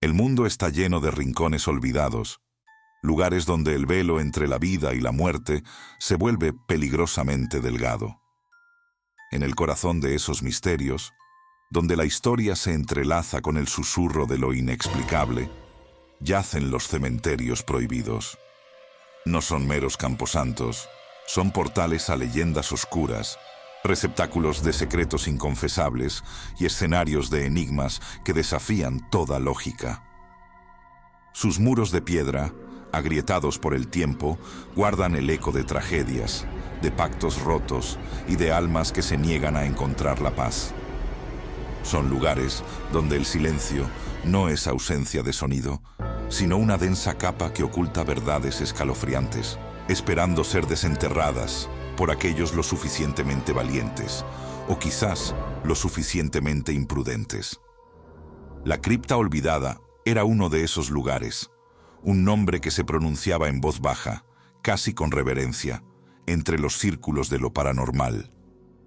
El mundo está lleno de rincones olvidados, lugares donde el velo entre la vida y la muerte se vuelve peligrosamente delgado. En el corazón de esos misterios, donde la historia se entrelaza con el susurro de lo inexplicable, yacen los cementerios prohibidos. No son meros camposantos, son portales a leyendas oscuras, receptáculos de secretos inconfesables y escenarios de enigmas que desafían toda lógica. Sus muros de piedra, agrietados por el tiempo, guardan el eco de tragedias, de pactos rotos y de almas que se niegan a encontrar la paz. Son lugares donde el silencio no es ausencia de sonido, sino una densa capa que oculta verdades escalofriantes, esperando ser desenterradas por aquellos lo suficientemente valientes, o quizás lo suficientemente imprudentes. La cripta olvidada era uno de esos lugares, un nombre que se pronunciaba en voz baja, casi con reverencia, entre los círculos de lo paranormal.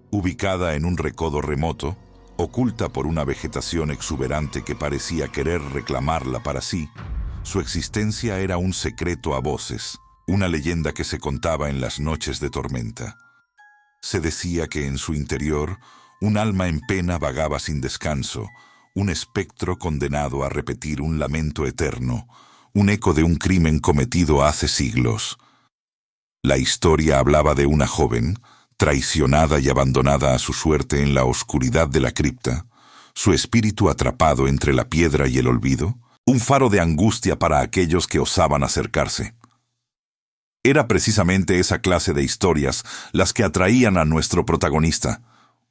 Ubicada en un recodo remoto, oculta por una vegetación exuberante que parecía querer reclamarla para sí, su existencia era un secreto a voces, una leyenda que se contaba en las noches de tormenta. Se decía que en su interior un alma en pena vagaba sin descanso, un espectro condenado a repetir un lamento eterno, un eco de un crimen cometido hace siglos. La historia hablaba de una joven, traicionada y abandonada a su suerte en la oscuridad de la cripta, su espíritu atrapado entre la piedra y el olvido, un faro de angustia para aquellos que osaban acercarse. Era precisamente esa clase de historias las que atraían a nuestro protagonista,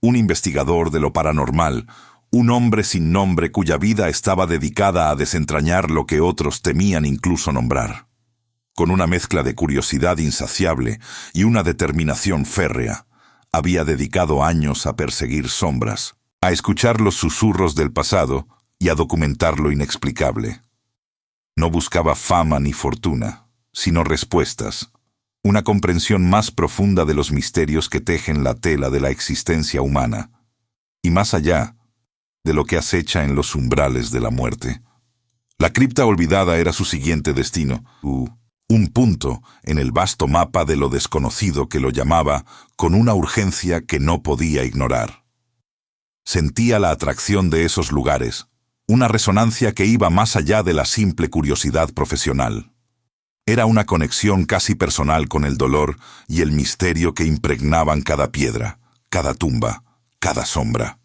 un investigador de lo paranormal, un hombre sin nombre cuya vida estaba dedicada a desentrañar lo que otros temían incluso nombrar. Con una mezcla de curiosidad insaciable y una determinación férrea, había dedicado años a perseguir sombras, a escuchar los susurros del pasado y a documentar lo inexplicable. No buscaba fama ni fortuna, sino respuestas, una comprensión más profunda de los misterios que tejen la tela de la existencia humana, y más allá de lo que acecha en los umbrales de la muerte. La cripta olvidada era su siguiente destino, un punto en el vasto mapa de lo desconocido que lo llamaba con una urgencia que no podía ignorar. Sentía la atracción de esos lugares, una resonancia que iba más allá de la simple curiosidad profesional. Era una conexión casi personal con el dolor y el misterio que impregnaban cada piedra, cada tumba, cada sombra.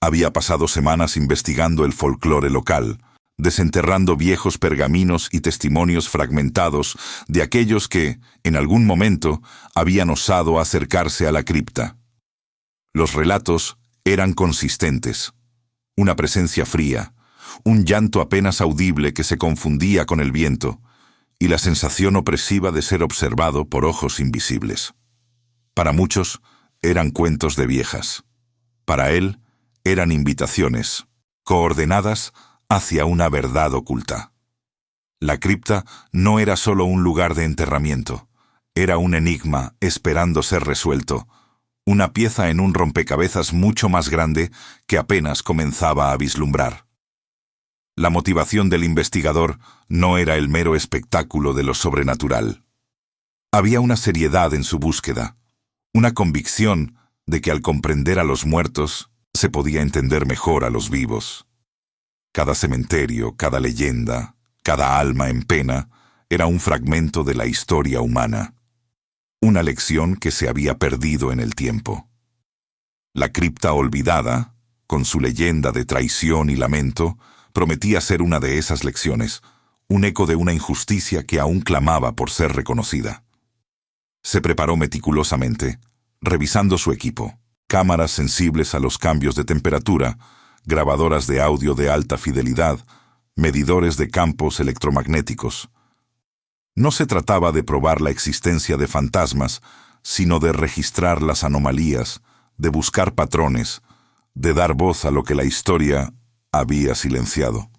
Había pasado semanas investigando el folclore local, desenterrando viejos pergaminos y testimonios fragmentados de aquellos que, en algún momento, habían osado acercarse a la cripta. Los relatos eran consistentes. Una presencia fría, un llanto apenas audible que se confundía con el viento, y la sensación opresiva de ser observado por ojos invisibles. Para muchos, eran cuentos de viejas. Para él, eran invitaciones, coordenadas hacia una verdad oculta. La cripta no era solo un lugar de enterramiento, era un enigma esperando ser resuelto, una pieza en un rompecabezas mucho más grande que apenas comenzaba a vislumbrar. La motivación del investigador no era el mero espectáculo de lo sobrenatural. Había una seriedad en su búsqueda, una convicción de que al comprender a los muertos se podía entender mejor a los vivos. Cada cementerio, cada leyenda, cada alma en pena era un fragmento de la historia humana, una lección que se había perdido en el tiempo. La cripta olvidada, con su leyenda de traición y lamento, prometía ser una de esas lecciones, un eco de una injusticia que aún clamaba por ser reconocida. Se preparó meticulosamente, revisando su equipo, cámaras sensibles a los cambios de temperatura, grabadoras de audio de alta fidelidad, medidores de campos electromagnéticos. No se trataba de probar la existencia de fantasmas, sino de registrar las anomalías, de buscar patrones, de dar voz a lo que la historia había silenciado.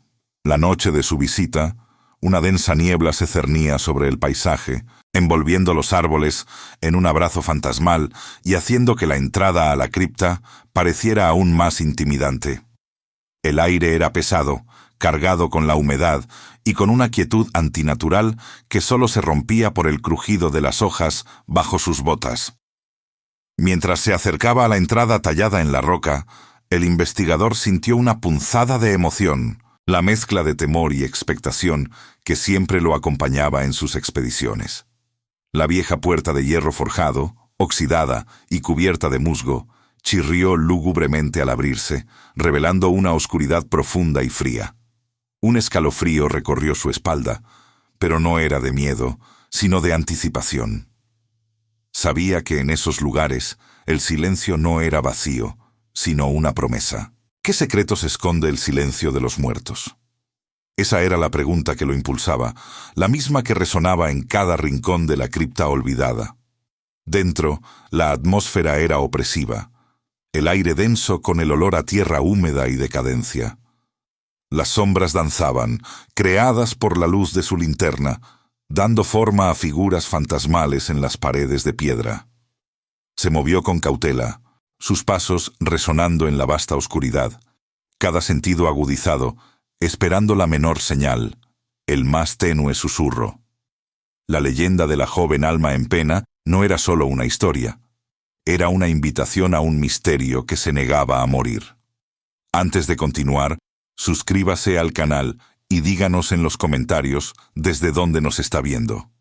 La noche de su visita, una densa niebla se cernía sobre el paisaje, envolviendo los árboles en un abrazo fantasmal y haciendo que la entrada a la cripta pareciera aún más intimidante. El aire era pesado, cargado con la humedad y con una quietud antinatural que solo se rompía por el crujido de las hojas bajo sus botas. Mientras se acercaba a la entrada tallada en la roca, el investigador sintió una punzada de emoción, la mezcla de temor y expectación que siempre lo acompañaba en sus expediciones. La vieja puerta de hierro forjado, oxidada y cubierta de musgo, chirrió lúgubremente al abrirse, revelando una oscuridad profunda y fría. Un escalofrío recorrió su espalda, pero no era de miedo, sino de anticipación. Sabía que en esos lugares el silencio no era vacío, sino una promesa. ¿Qué secretos esconde el silencio de los muertos? Esa era la pregunta que lo impulsaba, la misma que resonaba en cada rincón de la cripta olvidada. Dentro, la atmósfera era opresiva, el aire denso con el olor a tierra húmeda y decadencia. Las sombras danzaban, creadas por la luz de su linterna, dando forma a figuras fantasmales en las paredes de piedra. Se movió con cautela, sus pasos resonando en la vasta oscuridad, cada sentido agudizado, esperando la menor señal, el más tenue susurro. La leyenda de la joven alma en pena no era solo una historia, era una invitación a un misterio que se negaba a morir. Antes de continuar, suscríbase al canal y díganos en los comentarios desde dónde nos está viendo.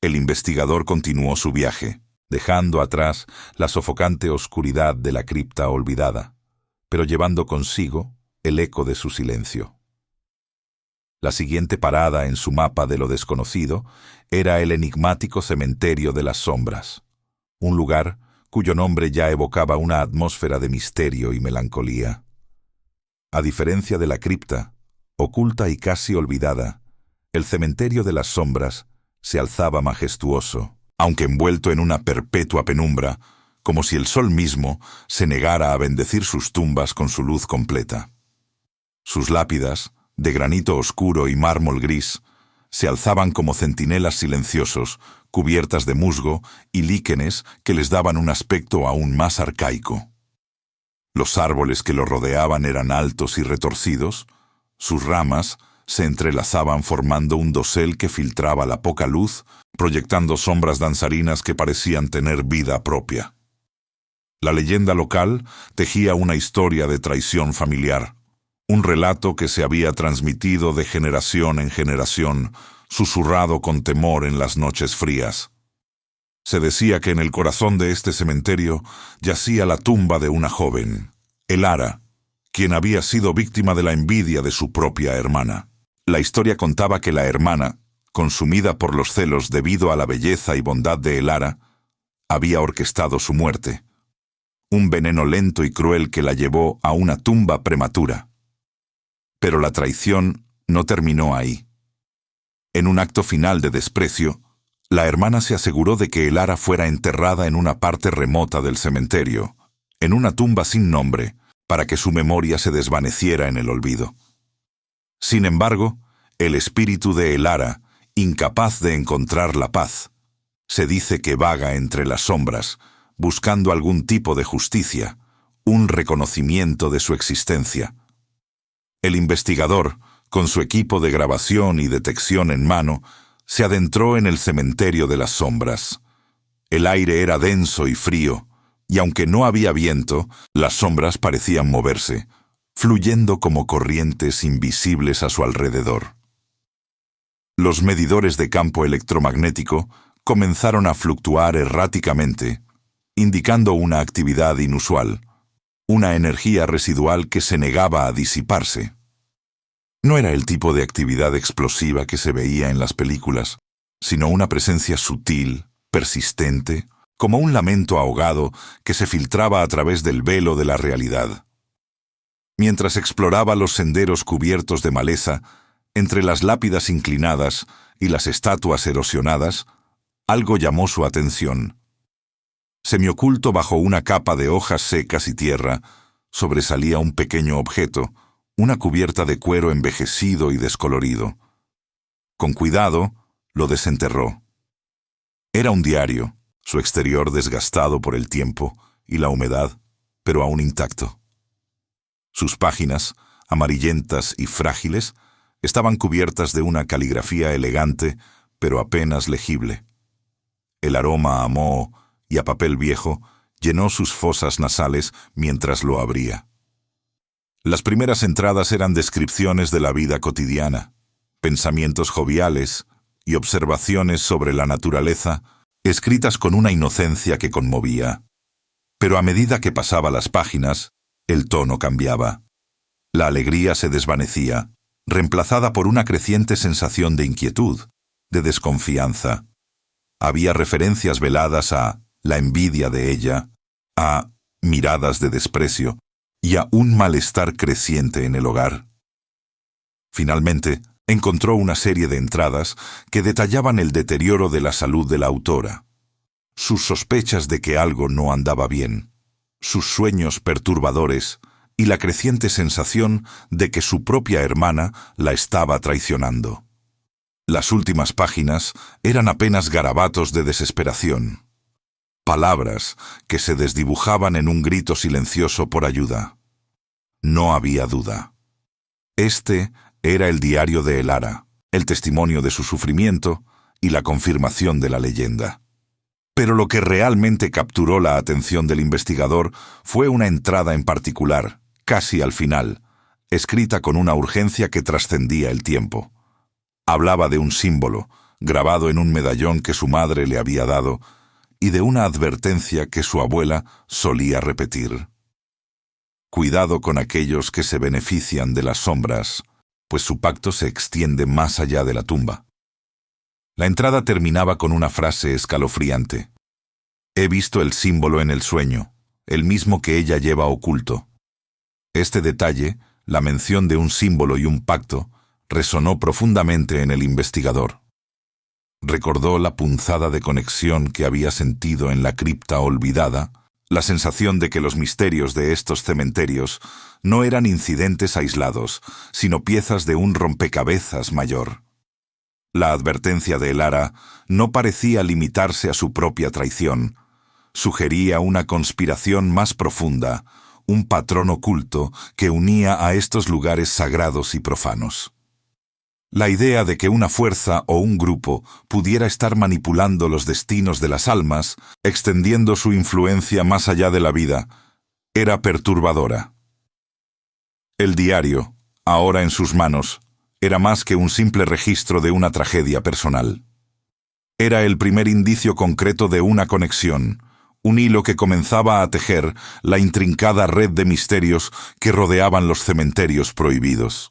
El investigador continuó su viaje, dejando atrás la sofocante oscuridad de la cripta olvidada, pero llevando consigo el eco de su silencio. La siguiente parada en su mapa de lo desconocido era el enigmático cementerio de las sombras, un lugar cuyo nombre ya evocaba una atmósfera de misterio y melancolía. A diferencia de la cripta, oculta y casi olvidada, el cementerio de las sombras se alzaba majestuoso, aunque envuelto en una perpetua penumbra, como si el sol mismo se negara a bendecir sus tumbas con su luz completa. Sus lápidas, de granito oscuro y mármol gris, se alzaban como centinelas silenciosos, cubiertas de musgo y líquenes que les daban un aspecto aún más arcaico. Los árboles que lo rodeaban eran altos y retorcidos, sus ramas se entrelazaban formando un dosel que filtraba la poca luz, proyectando sombras danzarinas que parecían tener vida propia. La leyenda local tejía una historia de traición familiar, un relato que se había transmitido de generación en generación, susurrado con temor en las noches frías. Se decía que en el corazón de este cementerio yacía la tumba de una joven, Elara, quien había sido víctima de la envidia de su propia hermana. La historia contaba que la hermana, consumida por los celos debido a la belleza y bondad de Elara, había orquestado su muerte, un veneno lento y cruel que la llevó a una tumba prematura. Pero la traición no terminó ahí. En un acto final de desprecio, la hermana se aseguró de que Elara fuera enterrada en una parte remota del cementerio, en una tumba sin nombre, para que su memoria se desvaneciera en el olvido. Sin embargo, el espíritu de Elara, incapaz de encontrar la paz, se dice que vaga entre las sombras, buscando algún tipo de justicia, un reconocimiento de su existencia. El investigador, con su equipo de grabación y detección en mano, se adentró en el cementerio de las sombras. El aire era denso y frío, y aunque no había viento, las sombras parecían moverse, fluyendo como corrientes invisibles a su alrededor. Los medidores de campo electromagnético comenzaron a fluctuar erráticamente, indicando una actividad inusual, una energía residual que se negaba a disiparse. No era el tipo de actividad explosiva que se veía en las películas, sino una presencia sutil, persistente, como un lamento ahogado que se filtraba a través del velo de la realidad. Mientras exploraba los senderos cubiertos de maleza, entre las lápidas inclinadas y las estatuas erosionadas, algo llamó su atención. Semioculto bajo una capa de hojas secas y tierra, sobresalía un pequeño objeto, una cubierta de cuero envejecido y descolorido. Con cuidado, lo desenterró. Era un diario, su exterior desgastado por el tiempo y la humedad, pero aún intacto. Sus páginas, amarillentas y frágiles, estaban cubiertas de una caligrafía elegante, pero apenas legible. El aroma a moho y a papel viejo llenó sus fosas nasales mientras lo abría. Las primeras entradas eran descripciones de la vida cotidiana, pensamientos joviales y observaciones sobre la naturaleza, escritas con una inocencia que conmovía. Pero a medida que pasaba las páginas, el tono cambiaba. La alegría se desvanecía, reemplazada por una creciente sensación de inquietud, de desconfianza. Había referencias veladas a la envidia de ella, a miradas de desprecio y a un malestar creciente en el hogar. Finalmente, encontró una serie de entradas que detallaban el deterioro de la salud de la autora, sus sospechas de que algo no andaba bien, sus sueños perturbadores y la creciente sensación de que su propia hermana la estaba traicionando. Las últimas páginas eran apenas garabatos de desesperación, palabras que se desdibujaban en un grito silencioso por ayuda. No había duda. Este era el diario de Elara, el testimonio de su sufrimiento y la confirmación de la leyenda. Pero lo que realmente capturó la atención del investigador fue una entrada en particular, casi al final, escrita con una urgencia que trascendía el tiempo. Hablaba de un símbolo, grabado en un medallón que su madre le había dado, y de una advertencia que su abuela solía repetir. Cuidado con aquellos que se benefician de las sombras, pues su pacto se extiende más allá de la tumba. La entrada terminaba con una frase escalofriante. He visto el símbolo en el sueño, el mismo que ella lleva oculto. Este detalle, la mención de un símbolo y un pacto, resonó profundamente en el investigador. Recordó la punzada de conexión que había sentido en la cripta olvidada, la sensación de que los misterios de estos cementerios no eran incidentes aislados, sino piezas de un rompecabezas mayor. La advertencia de Elara no parecía limitarse a su propia traición. Sugería una conspiración más profunda, un patrón oculto que unía a estos lugares sagrados y profanos. La idea de que una fuerza o un grupo pudiera estar manipulando los destinos de las almas, extendiendo su influencia más allá de la vida, era perturbadora. El diario, ahora en sus manos, era más que un simple registro de una tragedia personal. Era el primer indicio concreto de una conexión, un hilo que comenzaba a tejer la intrincada red de misterios que rodeaban los cementerios prohibidos.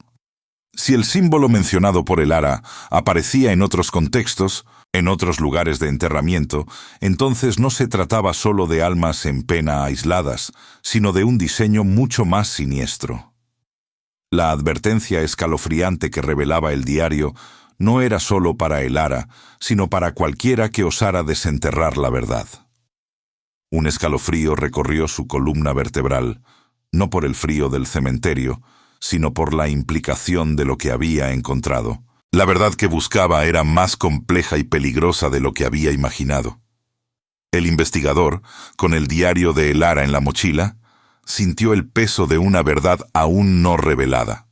Si el símbolo mencionado por Elara aparecía en otros contextos, en otros lugares de enterramiento, entonces no se trataba solo de almas en pena aisladas, sino de un diseño mucho más siniestro. La advertencia escalofriante que revelaba el diario no era solo para Elara, sino para cualquiera que osara desenterrar la verdad. Un escalofrío recorrió su columna vertebral, no por el frío del cementerio, sino por la implicación de lo que había encontrado. La verdad que buscaba era más compleja y peligrosa de lo que había imaginado. El investigador, con el diario de Elara en la mochila, sintió el peso de una verdad aún no revelada.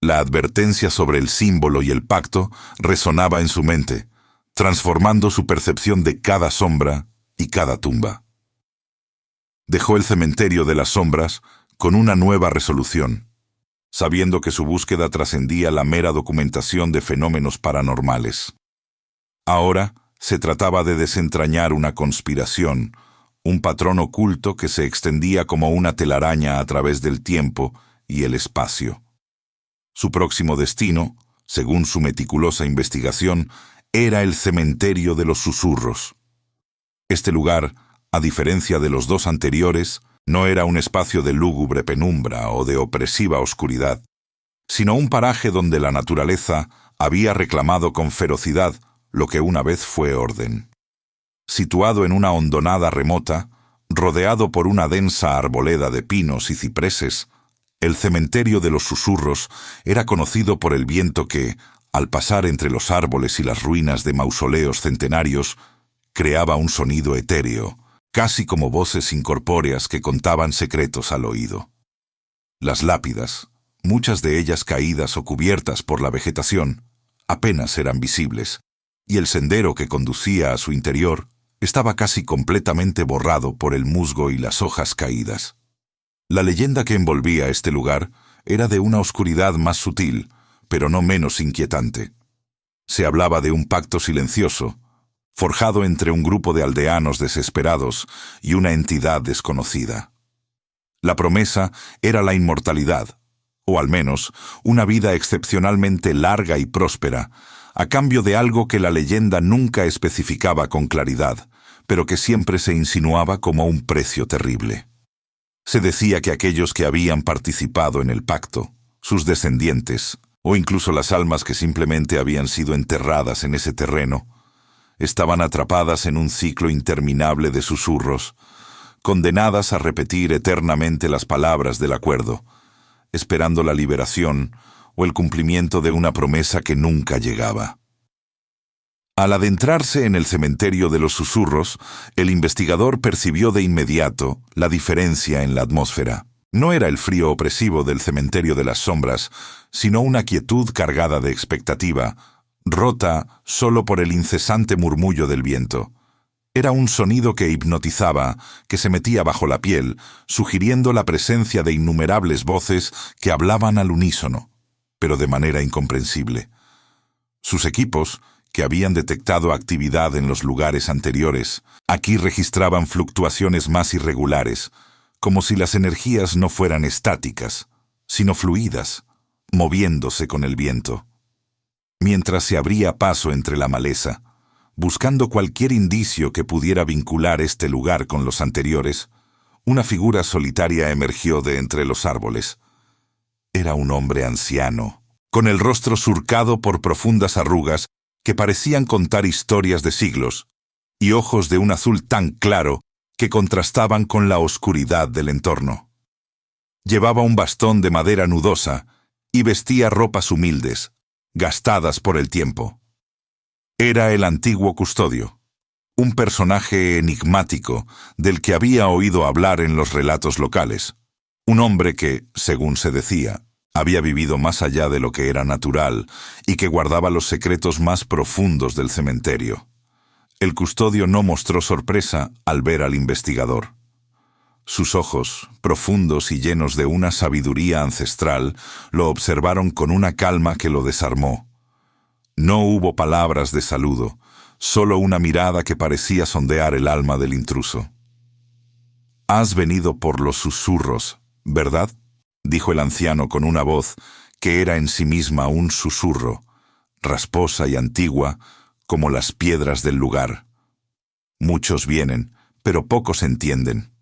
La advertencia sobre el símbolo y el pacto resonaba en su mente, transformando su percepción de cada sombra y cada tumba. Dejó el cementerio de las sombras con una nueva resolución, sabiendo que su búsqueda trascendía la mera documentación de fenómenos paranormales. Ahora se trataba de desentrañar una conspiración, un patrón oculto que se extendía como una telaraña a través del tiempo y el espacio. Su próximo destino, según su meticulosa investigación, era el cementerio de los susurros. Este lugar, a diferencia de los dos anteriores, no era un espacio de lúgubre penumbra o de opresiva oscuridad, sino un paraje donde la naturaleza había reclamado con ferocidad lo que una vez fue orden. Situado en una hondonada remota, rodeado por una densa arboleda de pinos y cipreses, el cementerio de los susurros era conocido por el viento que, al pasar entre los árboles y las ruinas de mausoleos centenarios, creaba un sonido etéreo, casi como voces incorpóreas que contaban secretos al oído. Las lápidas, muchas de ellas caídas o cubiertas por la vegetación, apenas eran visibles, y el sendero que conducía a su interior estaba casi completamente borrado por el musgo y las hojas caídas. La leyenda que envolvía este lugar era de una oscuridad más sutil, pero no menos inquietante. Se hablaba de un pacto silencioso, forjado entre un grupo de aldeanos desesperados y una entidad desconocida. La promesa era la inmortalidad, o al menos una vida excepcionalmente larga y próspera, a cambio de algo que la leyenda nunca especificaba con claridad, pero que siempre se insinuaba como un precio terrible. Se decía que aquellos que habían participado en el pacto, sus descendientes, o incluso las almas que simplemente habían sido enterradas en ese terreno, estaban atrapadas en un ciclo interminable de susurros, condenadas a repetir eternamente las palabras del acuerdo, esperando la liberación o el cumplimiento de una promesa que nunca llegaba. Al adentrarse en el cementerio de los susurros, el investigador percibió de inmediato la diferencia en la atmósfera. No era el frío opresivo del cementerio de las sombras, sino una quietud cargada de expectativa, rota solo por el incesante murmullo del viento. Era un sonido que hipnotizaba, que se metía bajo la piel, sugiriendo la presencia de innumerables voces que hablaban al unísono, pero de manera incomprensible. Sus equipos, que habían detectado actividad en los lugares anteriores, aquí registraban fluctuaciones más irregulares, como si las energías no fueran estáticas, sino fluidas, moviéndose con el viento. Mientras se abría paso entre la maleza, buscando cualquier indicio que pudiera vincular este lugar con los anteriores, una figura solitaria emergió de entre los árboles. Era un hombre anciano, con el rostro surcado por profundas arrugas que parecían contar historias de siglos, y ojos de un azul tan claro que contrastaban con la oscuridad del entorno. Llevaba un bastón de madera nudosa y vestía ropas humildes, gastadas por el tiempo. Era el antiguo custodio, un personaje enigmático del que había oído hablar en los relatos locales, un hombre que, según se decía, había vivido más allá de lo que era natural y que guardaba los secretos más profundos del cementerio. El custodio no mostró sorpresa al ver al investigador. Sus ojos, profundos y llenos de una sabiduría ancestral, lo observaron con una calma que lo desarmó. No hubo palabras de saludo, solo una mirada que parecía sondear el alma del intruso. «Has venido por los susurros, ¿verdad?», dijo el anciano con una voz que era en sí misma un susurro, rasposa y antigua como las piedras del lugar. Muchos vienen, pero pocos entienden.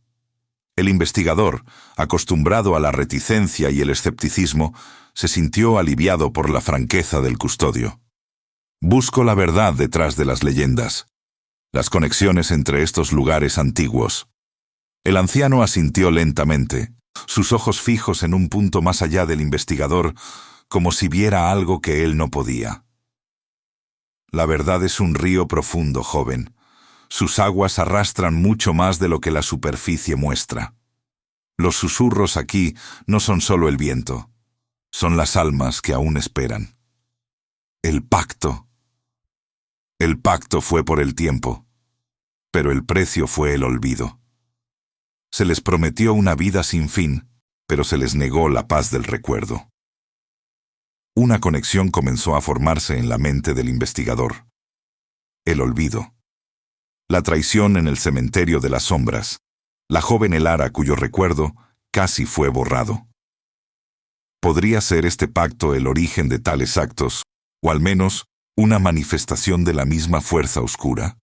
El investigador, acostumbrado a la reticencia y el escepticismo, se sintió aliviado por la franqueza del custodio. Busco la verdad detrás de las leyendas, las conexiones entre estos lugares antiguos. El anciano asintió lentamente, sus ojos fijos en un punto más allá del investigador, como si viera algo que él no podía. La verdad es un río profundo, joven. Sus aguas arrastran mucho más de lo que la superficie muestra. Los susurros aquí no son solo el viento, son las almas que aún esperan. El pacto. El pacto fue por el tiempo, pero el precio fue el olvido. Se les prometió una vida sin fin, pero se les negó la paz del recuerdo. Una conexión comenzó a formarse en la mente del investigador. El olvido. La traición en el cementerio de las sombras. La joven Elara cuyo recuerdo casi fue borrado. ¿Podría ser este pacto el origen de tales actos, o al menos una manifestación de la misma fuerza oscura?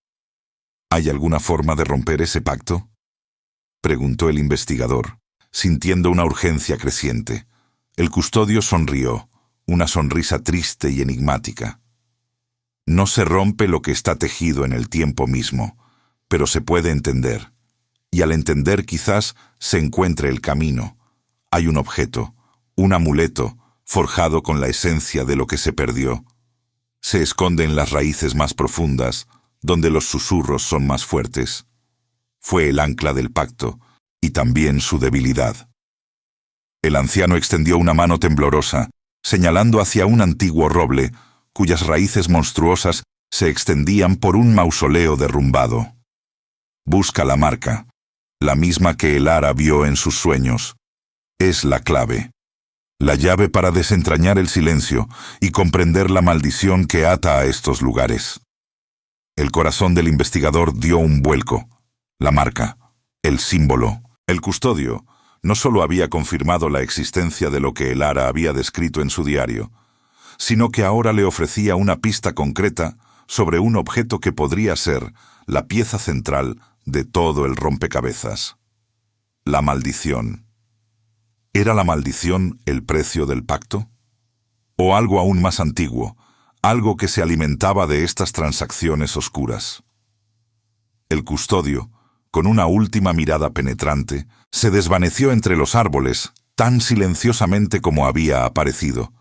¿Hay alguna forma de romper ese pacto?, preguntó el investigador, sintiendo una urgencia creciente. El custodio sonrió, una sonrisa triste y enigmática. No se rompe lo que está tejido en el tiempo mismo, pero se puede entender. Y al entender quizás se encuentre el camino. Hay un objeto, un amuleto, forjado con la esencia de lo que se perdió. Se esconde en las raíces más profundas, donde los susurros son más fuertes. Fue el ancla del pacto, y también su debilidad. El anciano extendió una mano temblorosa, señalando hacia un antiguo roble, cuyas raíces monstruosas se extendían por un mausoleo derrumbado. Busca la marca, la misma que Elara vio en sus sueños. Es la clave, la llave para desentrañar el silencio y comprender la maldición que ata a estos lugares. El corazón del investigador dio un vuelco. La marca, el símbolo, el custodio, no solo había confirmado la existencia de lo que Elara había descrito en su diario, sino que ahora le ofrecía una pista concreta sobre un objeto que podría ser la pieza central de todo el rompecabezas. La maldición. ¿Era la maldición el precio del pacto? ¿O algo aún más antiguo, algo que se alimentaba de estas transacciones oscuras? El custodio, con una última mirada penetrante, se desvaneció entre los árboles tan silenciosamente como había aparecido,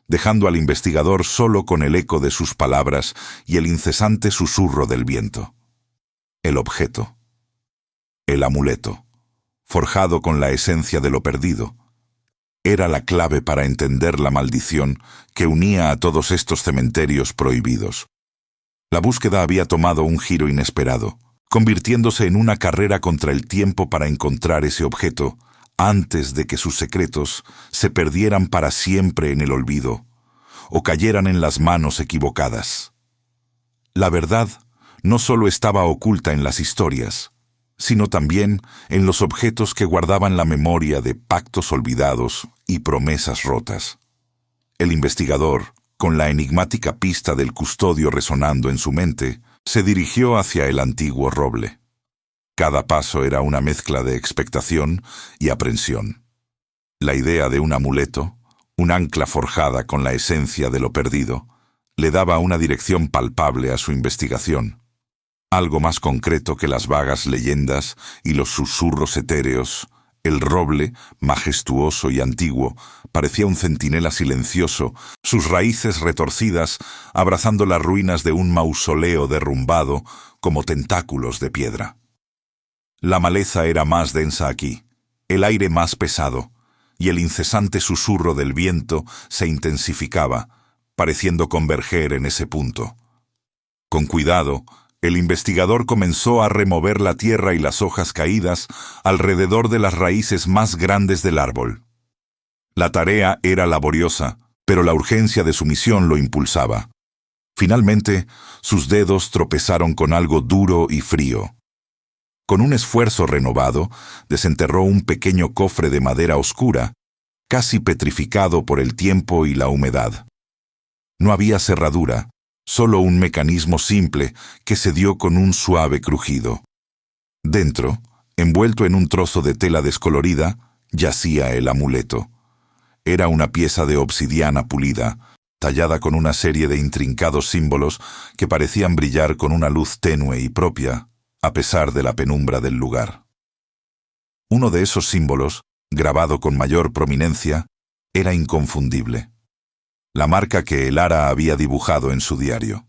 dejando al investigador solo con el eco de sus palabras y el incesante susurro del viento. El objeto. El amuleto, forjado con la esencia de lo perdido, era la clave para entender la maldición que unía a todos estos cementerios prohibidos. La búsqueda había tomado un giro inesperado, convirtiéndose en una carrera contra el tiempo para encontrar ese objeto antes de que sus secretos se perdieran para siempre en el olvido o cayeran en las manos equivocadas. La verdad no solo estaba oculta en las historias, sino también en los objetos que guardaban la memoria de pactos olvidados y promesas rotas. El investigador, con la enigmática pista del custodio resonando en su mente, se dirigió hacia el antiguo roble. Cada paso era una mezcla de expectación y aprensión. La idea de un amuleto, un ancla forjada con la esencia de lo perdido, le daba una dirección palpable a su investigación. Algo más concreto que las vagas leyendas y los susurros etéreos. El roble, majestuoso y antiguo, parecía un centinela silencioso, sus raíces retorcidas abrazando las ruinas de un mausoleo derrumbado como tentáculos de piedra. La maleza era más densa aquí, el aire más pesado, y el incesante susurro del viento se intensificaba, pareciendo converger en ese punto. Con cuidado, el investigador comenzó a remover la tierra y las hojas caídas alrededor de las raíces más grandes del árbol. La tarea era laboriosa, pero la urgencia de su misión lo impulsaba. Finalmente, sus dedos tropezaron con algo duro y frío. Con un esfuerzo renovado, desenterró un pequeño cofre de madera oscura, casi petrificado por el tiempo y la humedad. No había cerradura, solo un mecanismo simple que se dio con un suave crujido. Dentro, envuelto en un trozo de tela descolorida, yacía el amuleto. Era una pieza de obsidiana pulida, tallada con una serie de intrincados símbolos que parecían brillar con una luz tenue y propia, a pesar de la penumbra del lugar. Uno de esos símbolos, grabado con mayor prominencia, era inconfundible. La marca que Elara había dibujado en su diario.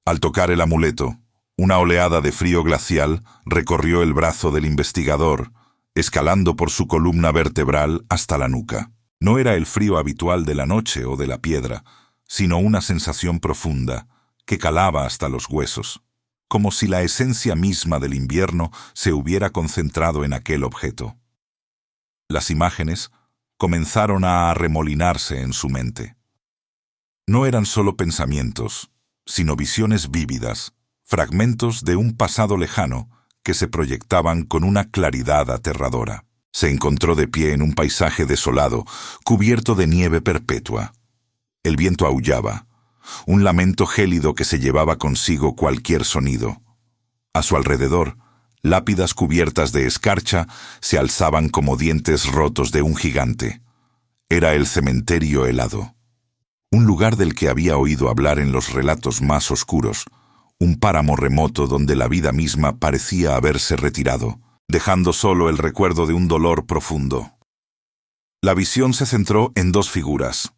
Al tocar el amuleto, una oleada de frío glacial recorrió el brazo del investigador, escalando por su columna vertebral hasta la nuca. No era el frío habitual de la noche o de la piedra, sino una sensación profunda que calaba hasta los huesos, como si la esencia misma del invierno se hubiera concentrado en aquel objeto. Las imágenes comenzaron a arremolinarse en su mente. No eran solo pensamientos, sino visiones vívidas, fragmentos de un pasado lejano que se proyectaban con una claridad aterradora. Se encontró de pie en un paisaje desolado, cubierto de nieve perpetua. El viento aullaba, un lamento gélido que se llevaba consigo cualquier sonido. A su alrededor, lápidas cubiertas de escarcha se alzaban como dientes rotos de un gigante. Era el cementerio helado. Un lugar del que había oído hablar en los relatos más oscuros, un páramo remoto donde la vida misma parecía haberse retirado, dejando solo el recuerdo de un dolor profundo. La visión se centró en dos figuras.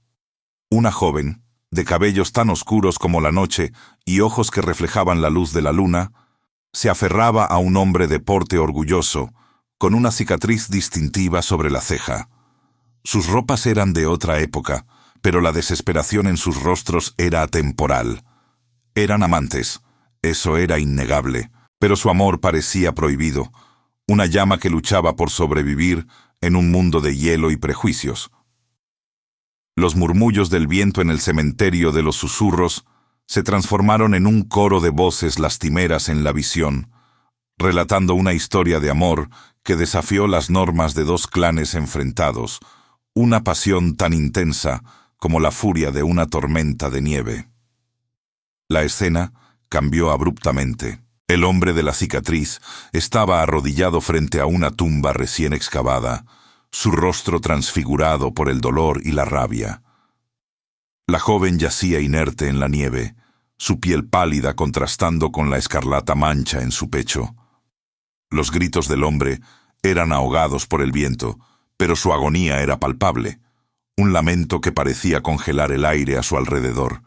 Una joven, de cabellos tan oscuros como la noche y ojos que reflejaban la luz de la luna, se aferraba a un hombre de porte orgulloso, con una cicatriz distintiva sobre la ceja. Sus ropas eran de otra época, pero la desesperación en sus rostros era atemporal. Eran amantes, eso era innegable, pero su amor parecía prohibido, una llama que luchaba por sobrevivir en un mundo de hielo y prejuicios. Los murmullos del viento en el cementerio de los susurros se transformaron en un coro de voces lastimeras en la visión, relatando una historia de amor que desafió las normas de dos clanes enfrentados, una pasión tan intensa como la furia de una tormenta de nieve. La escena cambió abruptamente. El hombre de la cicatriz estaba arrodillado frente a una tumba recién excavada, su rostro transfigurado por el dolor y la rabia. La joven yacía inerte en la nieve, su piel pálida contrastando con la escarlata mancha en su pecho. Los gritos del hombre eran ahogados por el viento, pero su agonía era palpable, un lamento que parecía congelar el aire a su alrededor.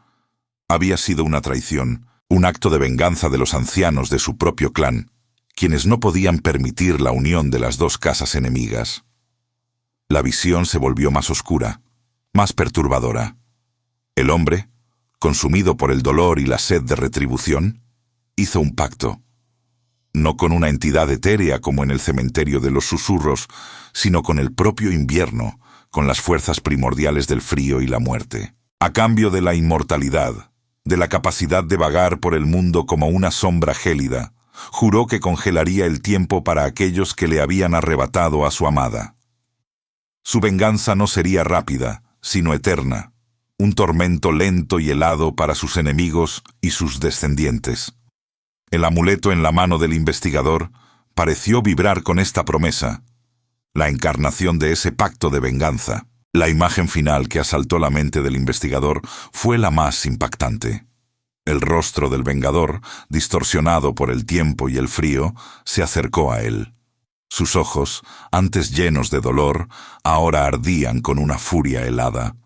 Había sido una traición, un acto de venganza de los ancianos de su propio clan, quienes no podían permitir la unión de las dos casas enemigas. La visión se volvió más oscura, más perturbadora. El hombre, consumido por el dolor y la sed de retribución, hizo un pacto. No con una entidad etérea como en el cementerio de los susurros, sino con el propio invierno, con las fuerzas primordiales del frío y la muerte. A cambio de la inmortalidad, de la capacidad de vagar por el mundo como una sombra gélida, juró que congelaría el tiempo para aquellos que le habían arrebatado a su amada. Su venganza no sería rápida, sino eterna, un tormento lento y helado para sus enemigos y sus descendientes. El amuleto en la mano del investigador pareció vibrar con esta promesa, la encarnación de ese pacto de venganza. La imagen final que asaltó la mente del investigador fue la más impactante. El rostro del vengador, distorsionado por el tiempo y el frío, se acercó a él. Sus ojos, antes llenos de dolor, ahora ardían con una furia helada.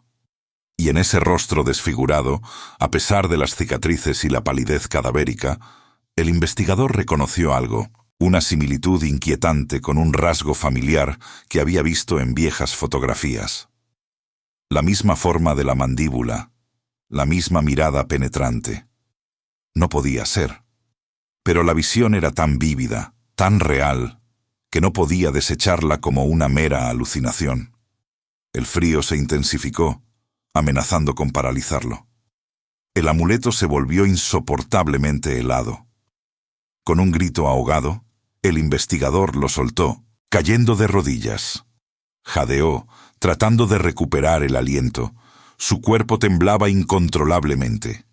Y en ese rostro desfigurado, a pesar de las cicatrices y la palidez cadavérica, el investigador reconoció algo, una similitud inquietante con un rasgo familiar que había visto en viejas fotografías. La misma forma de la mandíbula, la misma mirada penetrante. No podía ser. Pero la visión era tan vívida, tan real, que no podía desecharla como una mera alucinación. El frío se intensificó, amenazando con paralizarlo. El amuleto se volvió insoportablemente helado. Con un grito ahogado, el investigador lo soltó, cayendo de rodillas. Jadeó, tratando de recuperar el aliento. Su cuerpo temblaba incontrolablemente.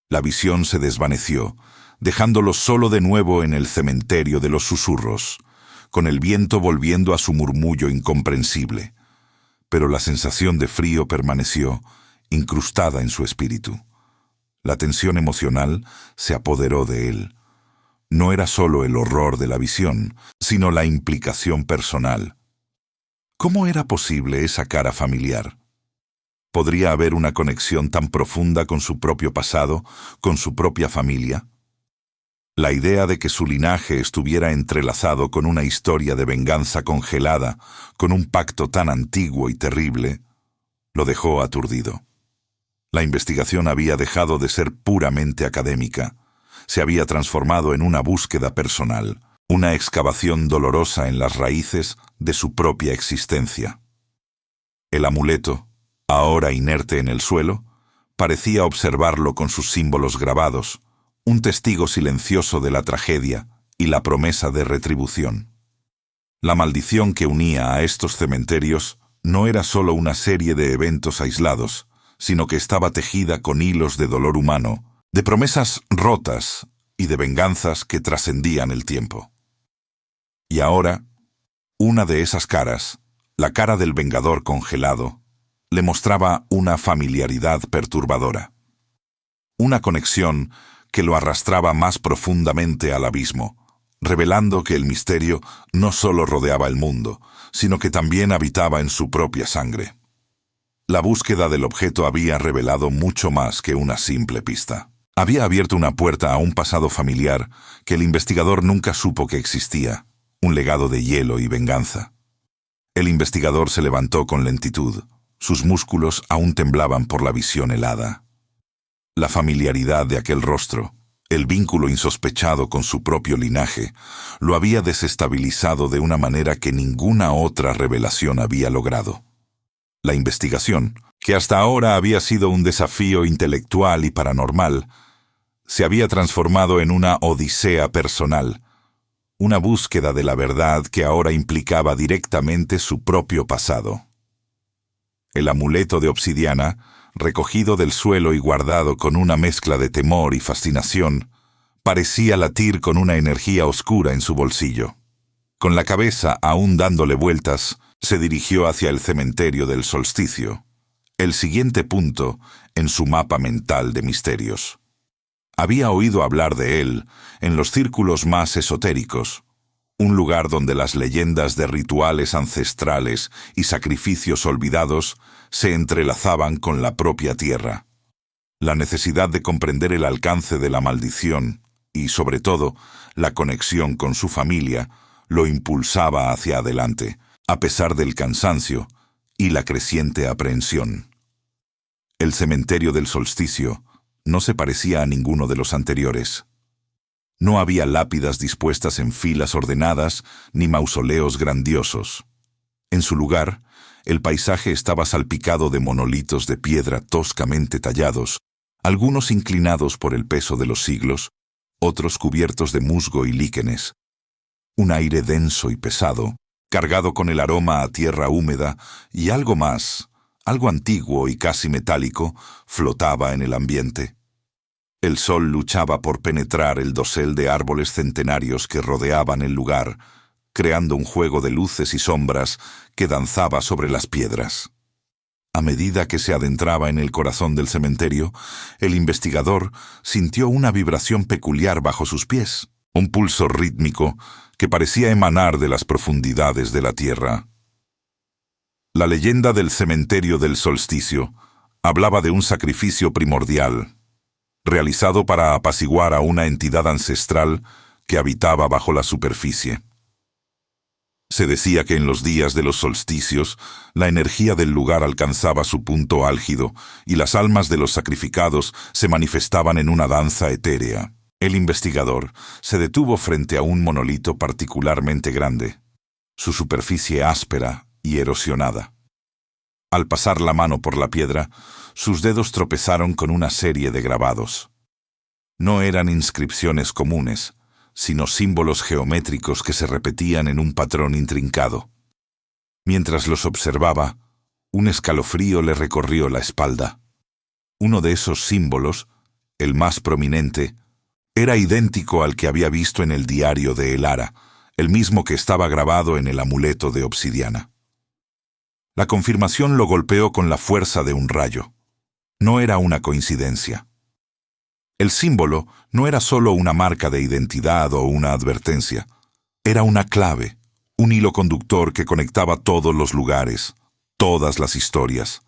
La visión se desvaneció, dejándolo solo de nuevo en el cementerio de los susurros, con el viento volviendo a su murmullo incomprensible. Pero la sensación de frío permaneció, incrustada en su espíritu. La tensión emocional se apoderó de él. No era solo el horror de la visión, sino la implicación personal. ¿Cómo era posible esa cara familiar? ¿Podría haber una conexión tan profunda con su propio pasado, con su propia familia? La idea de que su linaje estuviera entrelazado con una historia de venganza congelada, con un pacto tan antiguo y terrible, lo dejó aturdido. La investigación había dejado de ser puramente académica. Se había transformado en una búsqueda personal, una excavación dolorosa en las raíces de su propia existencia. El amuleto, ahora inerte en el suelo, parecía observarlo con sus símbolos grabados, un testigo silencioso de la tragedia y la promesa de retribución. La maldición que unía a estos cementerios no era solo una serie de eventos aislados, sino que estaba tejida con hilos de dolor humano, de promesas rotas y de venganzas que trascendían el tiempo. Y ahora, una de esas caras, la cara del vengador congelado, le mostraba una familiaridad perturbadora. Una conexión que lo arrastraba más profundamente al abismo, revelando que el misterio no solo rodeaba el mundo, sino que también habitaba en su propia sangre. La búsqueda del objeto había revelado mucho más que una simple pista. Había abierto una puerta a un pasado familiar que el investigador nunca supo que existía, un legado de hielo y venganza. El investigador se levantó con lentitud. Sus músculos aún temblaban por la visión helada. La familiaridad de aquel rostro, el vínculo insospechado con su propio linaje, lo había desestabilizado de una manera que ninguna otra revelación había logrado. La investigación, que hasta ahora había sido un desafío intelectual y paranormal, se había transformado en una odisea personal, una búsqueda de la verdad que ahora implicaba directamente su propio pasado. El amuleto de obsidiana, recogido del suelo y guardado con una mezcla de temor y fascinación, parecía latir con una energía oscura en su bolsillo. Con la cabeza aún dándole vueltas, se dirigió hacia el cementerio del solsticio, el siguiente punto en su mapa mental de misterios. Había oído hablar de él en los círculos más esotéricos, un lugar donde las leyendas de rituales ancestrales y sacrificios olvidados se entrelazaban con la propia tierra. La necesidad de comprender el alcance de la maldición y, sobre todo, la conexión con su familia lo impulsaba hacia adelante, a pesar del cansancio y la creciente aprehensión. El cementerio del solsticio no se parecía a ninguno de los anteriores. No había lápidas dispuestas en filas ordenadas ni mausoleos grandiosos. En su lugar, el paisaje estaba salpicado de monolitos de piedra toscamente tallados, algunos inclinados por el peso de los siglos, otros cubiertos de musgo y líquenes. Un aire denso y pesado, cargado con el aroma a tierra húmeda y algo más, algo antiguo y casi metálico, flotaba en el ambiente. El sol luchaba por penetrar el dosel de árboles centenarios que rodeaban el lugar, creando un juego de luces y sombras que danzaba sobre las piedras. A medida que se adentraba en el corazón del cementerio, el investigador sintió una vibración peculiar bajo sus pies, un pulso rítmico que parecía emanar de las profundidades de la tierra. La leyenda del cementerio del solsticio hablaba de un sacrificio primordial, realizado para apaciguar a una entidad ancestral que habitaba bajo la superficie. Se decía que en los días de los solsticios, la energía del lugar alcanzaba su punto álgido y las almas de los sacrificados se manifestaban en una danza etérea. El investigador se detuvo frente a un monolito particularmente grande, su superficie áspera y erosionada. Al pasar la mano por la piedra, sus dedos tropezaron con una serie de grabados. No eran inscripciones comunes, sino símbolos geométricos que se repetían en un patrón intrincado. Mientras los observaba, un escalofrío le recorrió la espalda. Uno de esos símbolos, el más prominente, era idéntico al que había visto en el diario de Elara, el mismo que estaba grabado en el amuleto de obsidiana. La confirmación lo golpeó con la fuerza de un rayo. No era una coincidencia. El símbolo no era solo una marca de identidad o una advertencia. Era una clave, un hilo conductor que conectaba todos los lugares, todas las historias.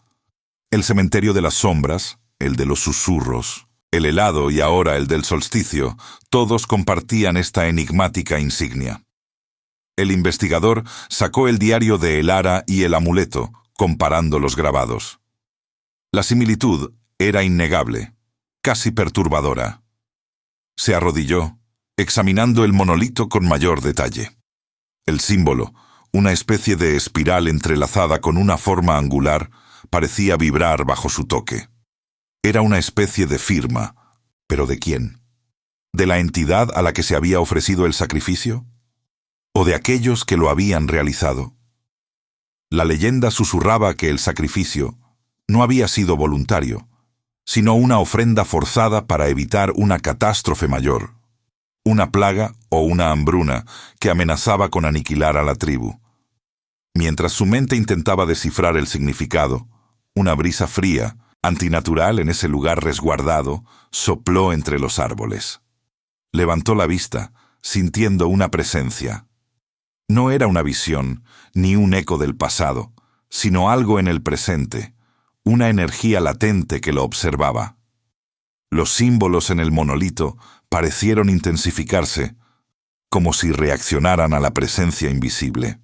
El cementerio de las sombras, el de los susurros, el helado y ahora el del solsticio, todos compartían esta enigmática insignia. El investigador sacó el diario de Elara y el amuleto, comparando los grabados. La similitud era innegable, casi perturbadora. Se arrodilló, examinando el monolito con mayor detalle. El símbolo, una especie de espiral entrelazada con una forma angular, parecía vibrar bajo su toque. Era una especie de firma, ¿pero de quién? ¿De la entidad a la que se había ofrecido el sacrificio? ¿O de aquellos que lo habían realizado? La leyenda susurraba que el sacrificio no había sido voluntario, sino una ofrenda forzada para evitar una catástrofe mayor, una plaga o una hambruna que amenazaba con aniquilar a la tribu. Mientras su mente intentaba descifrar el significado, una brisa fría, antinatural en ese lugar resguardado, sopló entre los árboles. Levantó la vista, sintiendo una presencia. No era una visión, ni un eco del pasado, sino algo en el presente, una energía latente que lo observaba. Los símbolos en el monolito parecieron intensificarse, como si reaccionaran a la presencia invisible.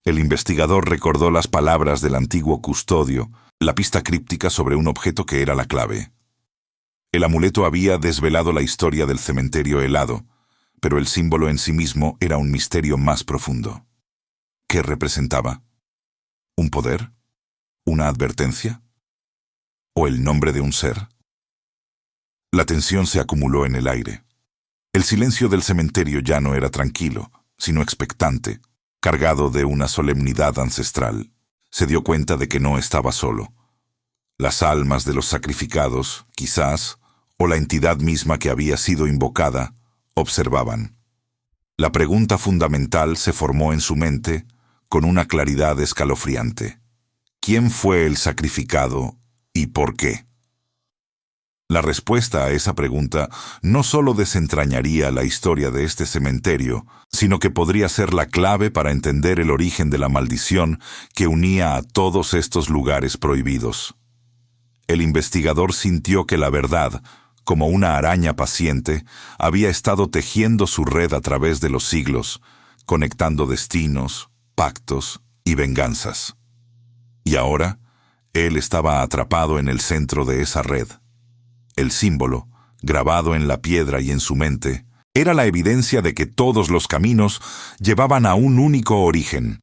El investigador recordó las palabras del antiguo custodio, la pista críptica sobre un objeto que era la clave. El amuleto había desvelado la historia del cementerio helado, pero el símbolo en sí mismo era un misterio más profundo. ¿Qué representaba? ¿Un poder? ¿Una advertencia? ¿O el nombre de un ser? La tensión se acumuló en el aire. El silencio del cementerio ya no era tranquilo, sino expectante, cargado de una solemnidad ancestral. Se dio cuenta de que no estaba solo. Las almas de los sacrificados, quizás, o la entidad misma que había sido invocada, observaban. La pregunta fundamental se formó en su mente con una claridad escalofriante. ¿Quién fue el sacrificado y por qué? La respuesta a esa pregunta no solo desentrañaría la historia de este cementerio, sino que podría ser la clave para entender el origen de la maldición que unía a todos estos lugares prohibidos. El investigador sintió que la verdad, como una araña paciente, había estado tejiendo su red a través de los siglos, conectando destinos, pactos y venganzas. Y ahora, él estaba atrapado en el centro de esa red. El símbolo, grabado en la piedra y en su mente, era la evidencia de que todos los caminos llevaban a un único origen,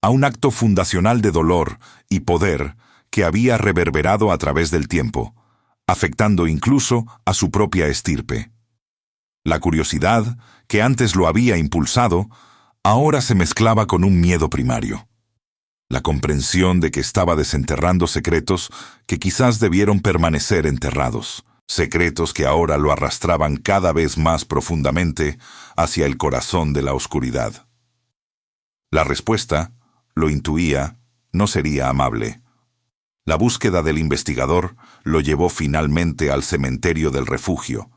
a un acto fundacional de dolor y poder que había reverberado a través del tiempo, afectando incluso a su propia estirpe. La curiosidad, que antes lo había impulsado, ahora se mezclaba con un miedo primario. La comprensión de que estaba desenterrando secretos que quizás debieron permanecer enterrados, secretos que ahora lo arrastraban cada vez más profundamente hacia el corazón de la oscuridad. La respuesta, lo intuía, no sería amable. La búsqueda del investigador lo llevó finalmente al cementerio del refugio,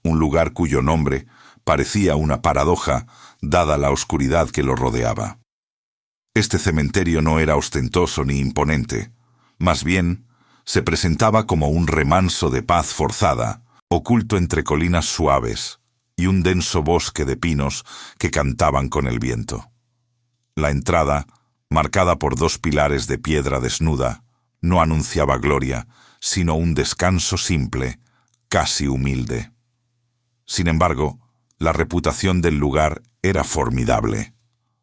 un lugar cuyo nombre parecía una paradoja dada la oscuridad que lo rodeaba. Este cementerio no era ostentoso ni imponente, más bien se presentaba como un remanso de paz forzada, oculto entre colinas suaves y un denso bosque de pinos que cantaban con el viento. La entrada, marcada por 2 pilares de piedra desnuda, no anunciaba gloria, sino un descanso simple, casi humilde. Sin embargo, la reputación del lugar era formidable.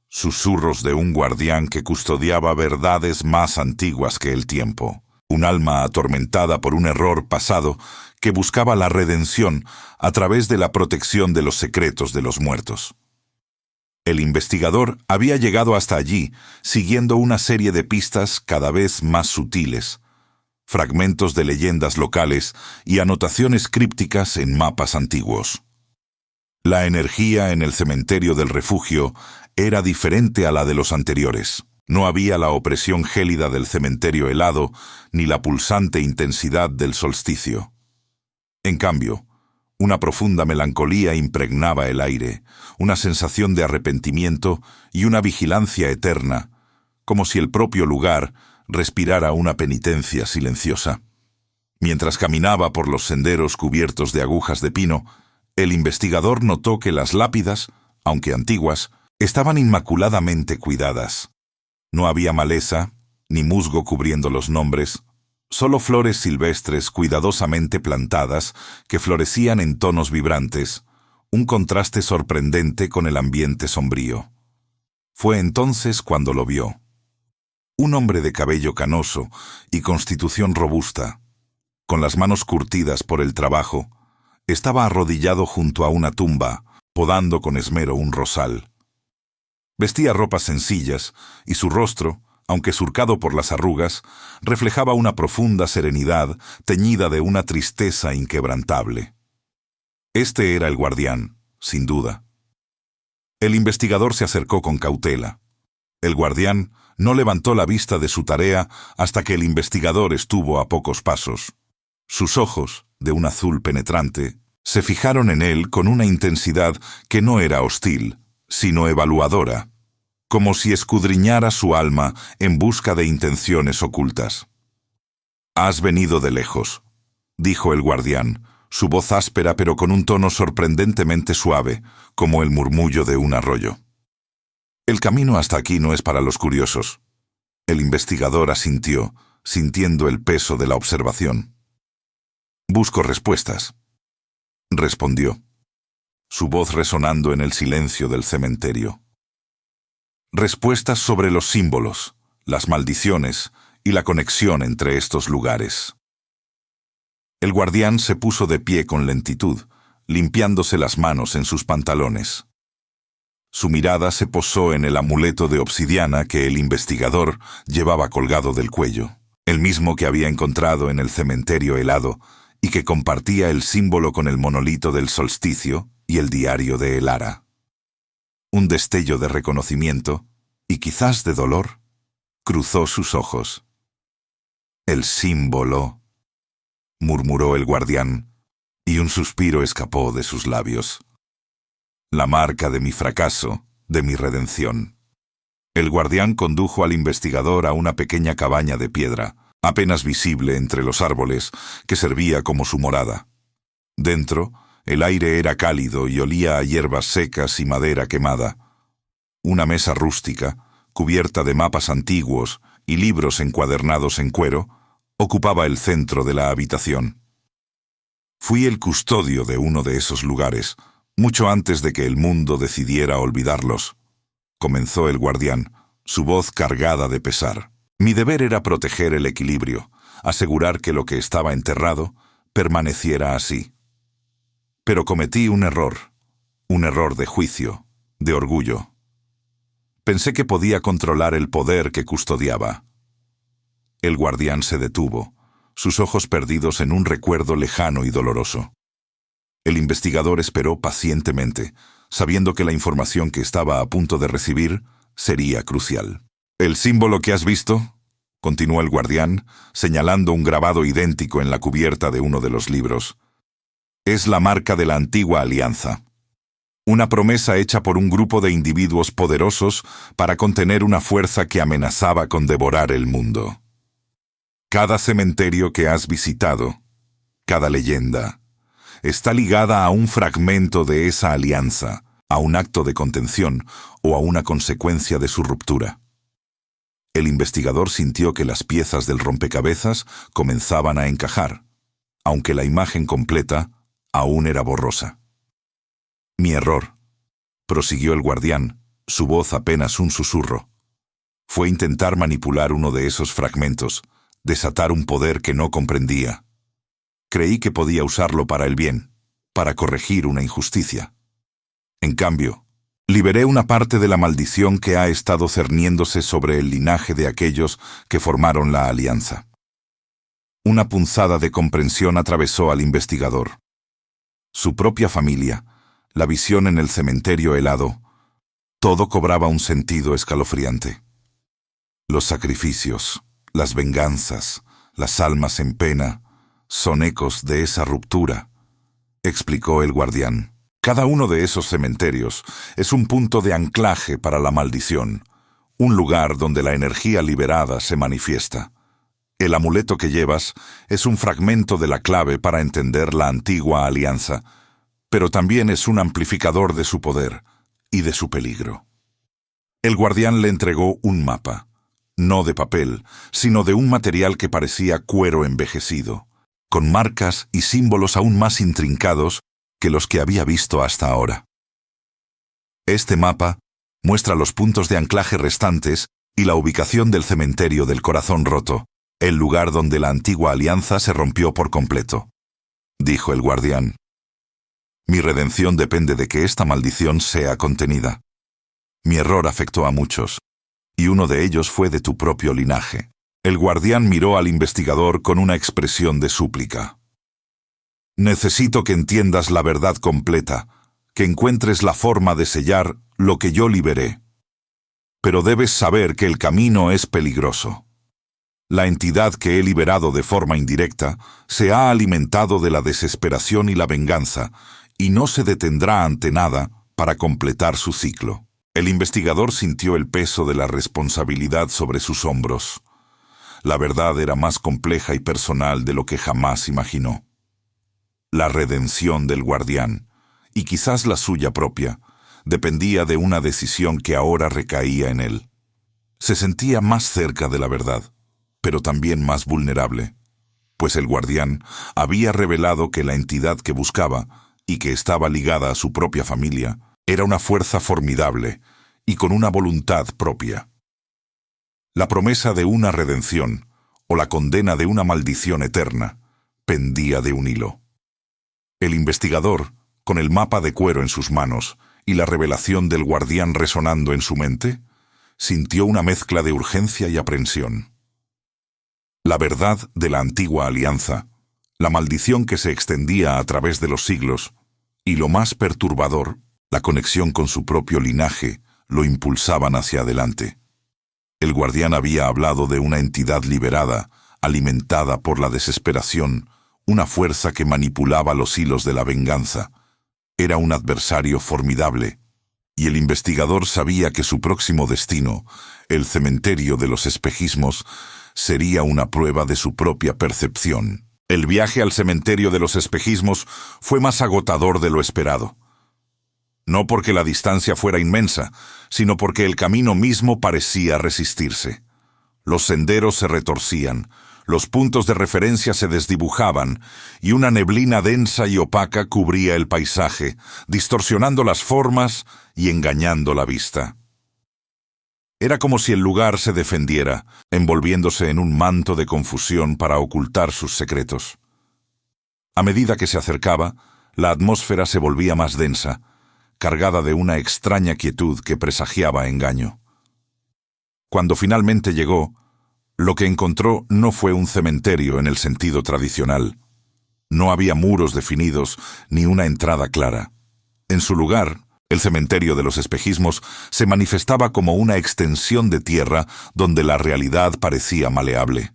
Susurros de un guardián que custodiaba verdades más antiguas que el tiempo. Un alma atormentada por un error pasado que buscaba la redención a través de la protección de los secretos de los muertos. El investigador había llegado hasta allí, siguiendo una serie de pistas cada vez más sutiles, fragmentos de leyendas locales y anotaciones crípticas en mapas antiguos. La energía en el cementerio del refugio era diferente a la de los anteriores. No había la opresión gélida del cementerio helado, ni la pulsante intensidad del solsticio. En cambio, una profunda melancolía impregnaba el aire, una sensación de arrepentimiento y una vigilancia eterna, como si el propio lugar respirara una penitencia silenciosa. Mientras caminaba por los senderos cubiertos de agujas de pino, el investigador notó que las lápidas, aunque antiguas, estaban inmaculadamente cuidadas. No había maleza, ni musgo cubriendo los nombres, solo flores silvestres cuidadosamente plantadas que florecían en tonos vibrantes, un contraste sorprendente con el ambiente sombrío. Fue entonces cuando lo vio. Un hombre de cabello canoso y constitución robusta, con las manos curtidas por el trabajo, estaba arrodillado junto a una tumba, podando con esmero un rosal. Vestía ropas sencillas, y su rostro, aunque surcado por las arrugas, reflejaba una profunda serenidad teñida de una tristeza inquebrantable. Este era el guardián, sin duda. El investigador se acercó con cautela. El guardián no levantó la vista de su tarea hasta que el investigador estuvo a pocos pasos. Sus ojos, de un azul penetrante, se fijaron en él con una intensidad que no era hostil, sino evaluadora, como si escudriñara su alma en busca de intenciones ocultas. «Has venido de lejos», dijo el guardián, su voz áspera pero con un tono sorprendentemente suave, como el murmullo de un arroyo. El camino hasta aquí no es para los curiosos. El investigador asintió, sintiendo el peso de la observación. Busco respuestas, respondió, su voz resonando en el silencio del cementerio. Respuestas sobre los símbolos, las maldiciones y la conexión entre estos lugares. El guardián se puso de pie con lentitud, limpiándose las manos en sus pantalones. Su mirada se posó en el amuleto de obsidiana que el investigador llevaba colgado del cuello, el mismo que había encontrado en el cementerio helado y que compartía el símbolo con el monolito del solsticio y el diario de Elara. Un destello de reconocimiento, y quizás de dolor, cruzó sus ojos. «El símbolo», murmuró el guardián, y un suspiro escapó de sus labios. «La marca de mi fracaso, de mi redención». El guardián condujo al investigador a una pequeña cabaña de piedra, apenas visible entre los árboles, que servía como su morada. Dentro, el aire era cálido y olía a hierbas secas y madera quemada. Una mesa rústica, cubierta de mapas antiguos y libros encuadernados en cuero, ocupaba el centro de la habitación. Fui el custodio de uno de esos lugares, mucho antes de que el mundo decidiera olvidarlos, comenzó el guardián, su voz cargada de pesar. Mi deber era proteger el equilibrio, asegurar que lo que estaba enterrado permaneciera así. Pero cometí un error de juicio, de orgullo. Pensé que podía controlar el poder que custodiaba. El guardián se detuvo, sus ojos perdidos en un recuerdo lejano y doloroso. El investigador esperó pacientemente, sabiendo que la información que estaba a punto de recibir sería crucial. «El símbolo que has visto», continuó el guardián, señalando un grabado idéntico en la cubierta de uno de los libros, «es la marca de la antigua alianza. Una promesa hecha por un grupo de individuos poderosos para contener una fuerza que amenazaba con devorar el mundo. Cada cementerio que has visitado, cada leyenda, está ligada a un fragmento de esa alianza, a un acto de contención o a una consecuencia de su ruptura». El investigador sintió que las piezas del rompecabezas comenzaban a encajar, aunque la imagen completa aún era borrosa. «Mi error», prosiguió el guardián, su voz apenas un susurro, «fue intentar manipular uno de esos fragmentos, desatar un poder que no comprendía. Creí que podía usarlo para el bien, para corregir una injusticia. En cambio, liberé una parte de la maldición que ha estado cerniéndose sobre el linaje de aquellos que formaron la alianza». Una punzada de comprensión atravesó al investigador. Su propia familia, la visión en el cementerio helado, todo cobraba un sentido escalofriante. Los sacrificios, las venganzas, las almas en pena, son ecos de esa ruptura, explicó el guardián. Cada uno de esos cementerios es un punto de anclaje para la maldición, un lugar donde la energía liberada se manifiesta. El amuleto que llevas es un fragmento de la clave para entender la antigua alianza, pero también es un amplificador de su poder y de su peligro. El guardián le entregó un mapa, no de papel, sino de un material que parecía cuero envejecido, con marcas y símbolos aún más intrincados que los que había visto hasta ahora. Este mapa muestra los puntos de anclaje restantes y la ubicación del cementerio del Corazón Roto, el lugar donde la antigua alianza se rompió por completo, dijo el guardián. Mi redención depende de que esta maldición sea contenida. Mi error afectó a muchos, y uno de ellos fue de tu propio linaje. El guardián miró al investigador con una expresión de súplica. Necesito que entiendas la verdad completa, que encuentres la forma de sellar lo que yo liberé. Pero debes saber que el camino es peligroso. La entidad que he liberado de forma indirecta se ha alimentado de la desesperación y la venganza, y no se detendrá ante nada para completar su ciclo. El investigador sintió el peso de la responsabilidad sobre sus hombros. La verdad era más compleja y personal de lo que jamás imaginó. La redención del guardián, y quizás la suya propia, dependía de una decisión que ahora recaía en él. Se sentía más cerca de la verdad, pero también más vulnerable, pues el guardián había revelado que la entidad que buscaba, y que estaba ligada a su propia familia, era una fuerza formidable y con una voluntad propia. La promesa de una redención, o la condena de una maldición eterna, pendía de un hilo. El investigador, con el mapa de cuero en sus manos y la revelación del guardián resonando en su mente, sintió una mezcla de urgencia y aprensión. La verdad de la antigua alianza, la maldición que se extendía a través de los siglos, y lo más perturbador, la conexión con su propio linaje, lo impulsaban hacia adelante. El guardián había hablado de una entidad liberada, alimentada por la desesperación, una fuerza que manipulaba los hilos de la venganza. Era un adversario formidable, y el investigador sabía que su próximo destino, el cementerio de los espejismos, sería una prueba de su propia percepción. El viaje al cementerio de los espejismos fue más agotador de lo esperado. No porque la distancia fuera inmensa, sino porque el camino mismo parecía resistirse. Los senderos se retorcían, los puntos de referencia se desdibujaban, y una neblina densa y opaca cubría el paisaje, distorsionando las formas y engañando la vista. Era como si el lugar se defendiera, envolviéndose en un manto de confusión para ocultar sus secretos. A medida que se acercaba, la atmósfera se volvía más densa, cargada de una extraña quietud que presagiaba engaño. Cuando finalmente llegó, lo que encontró no fue un cementerio en el sentido tradicional. No había muros definidos ni una entrada clara. En su lugar, el cementerio de los espejismos se manifestaba como una extensión de tierra donde la realidad parecía maleable.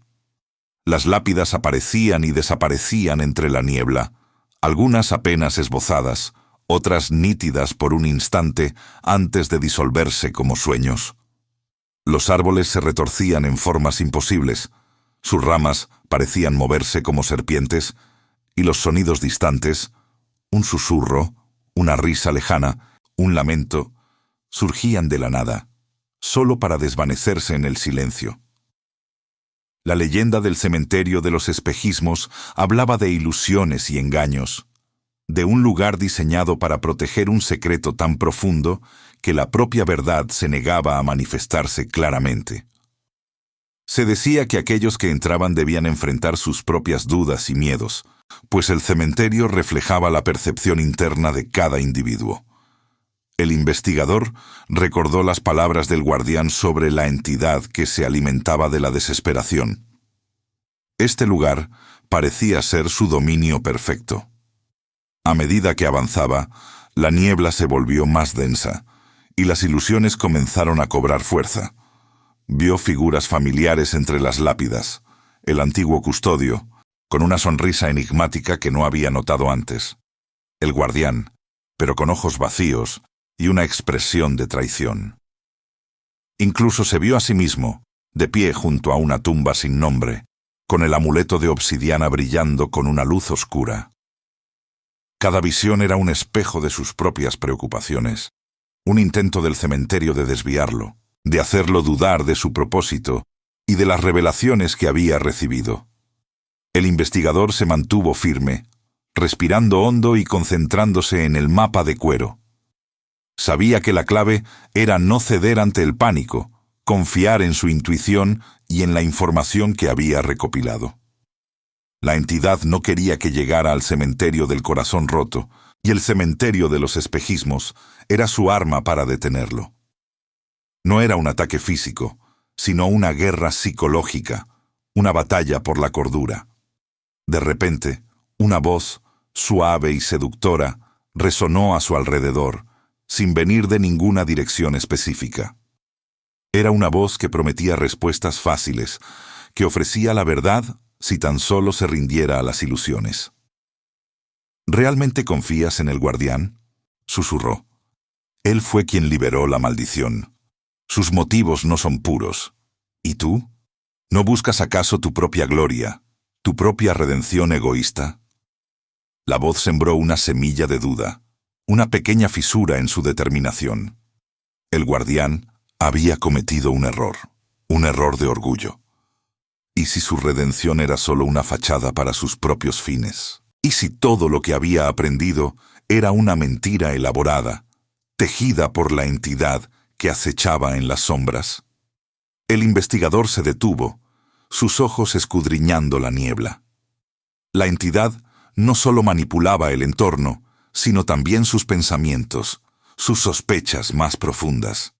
Las lápidas aparecían y desaparecían entre la niebla, algunas apenas esbozadas, otras nítidas por un instante antes de disolverse como sueños. Los árboles se retorcían en formas imposibles, sus ramas parecían moverse como serpientes, y los sonidos distantes, un susurro, una risa lejana, un lamento, surgían de la nada, solo para desvanecerse en el silencio. La leyenda del cementerio de los espejismos hablaba de ilusiones y engaños, de un lugar diseñado para proteger un secreto tan profundo que la propia verdad se negaba a manifestarse claramente. Se decía que aquellos que entraban debían enfrentar sus propias dudas y miedos, pues el cementerio reflejaba la percepción interna de cada individuo. El investigador recordó las palabras del guardián sobre la entidad que se alimentaba de la desesperación. Este lugar parecía ser su dominio perfecto. A medida que avanzaba, la niebla se volvió más densa, y las ilusiones comenzaron a cobrar fuerza. Vio figuras familiares entre las lápidas, el antiguo custodio, con una sonrisa enigmática que no había notado antes, el guardián, pero con ojos vacíos y una expresión de traición. Incluso se vio a sí mismo, de pie junto a una tumba sin nombre, con el amuleto de obsidiana brillando con una luz oscura. Cada visión era un espejo de sus propias preocupaciones, un intento del cementerio de desviarlo, de hacerlo dudar de su propósito y de las revelaciones que había recibido. El investigador se mantuvo firme, respirando hondo y concentrándose en el mapa de cuero. Sabía que la clave era no ceder ante el pánico, confiar en su intuición y en la información que había recopilado. La entidad no quería que llegara al cementerio del corazón roto, y el cementerio de los espejismos era su arma para detenerlo. No era un ataque físico, sino una guerra psicológica, una batalla por la cordura. De repente, una voz, suave y seductora, resonó a su alrededor, sin venir de ninguna dirección específica. Era una voz que prometía respuestas fáciles, que ofrecía la verdad si tan solo se rindiera a las ilusiones. ¿Realmente confías en el guardián?, susurró. Él fue quien liberó la maldición. Sus motivos no son puros. ¿Y tú? ¿No buscas acaso tu propia gloria, tu propia redención egoísta? La voz sembró una semilla de duda, una pequeña fisura en su determinación. El guardián había cometido un error de orgullo. ¿Y si su redención era solo una fachada para sus propios fines? ¿Y si todo lo que había aprendido era una mentira elaborada, tejida por la entidad que acechaba en las sombras? El investigador se detuvo, sus ojos escudriñando la niebla. La entidad no solo manipulaba el entorno, sino también sus pensamientos, sus sospechas más profundas.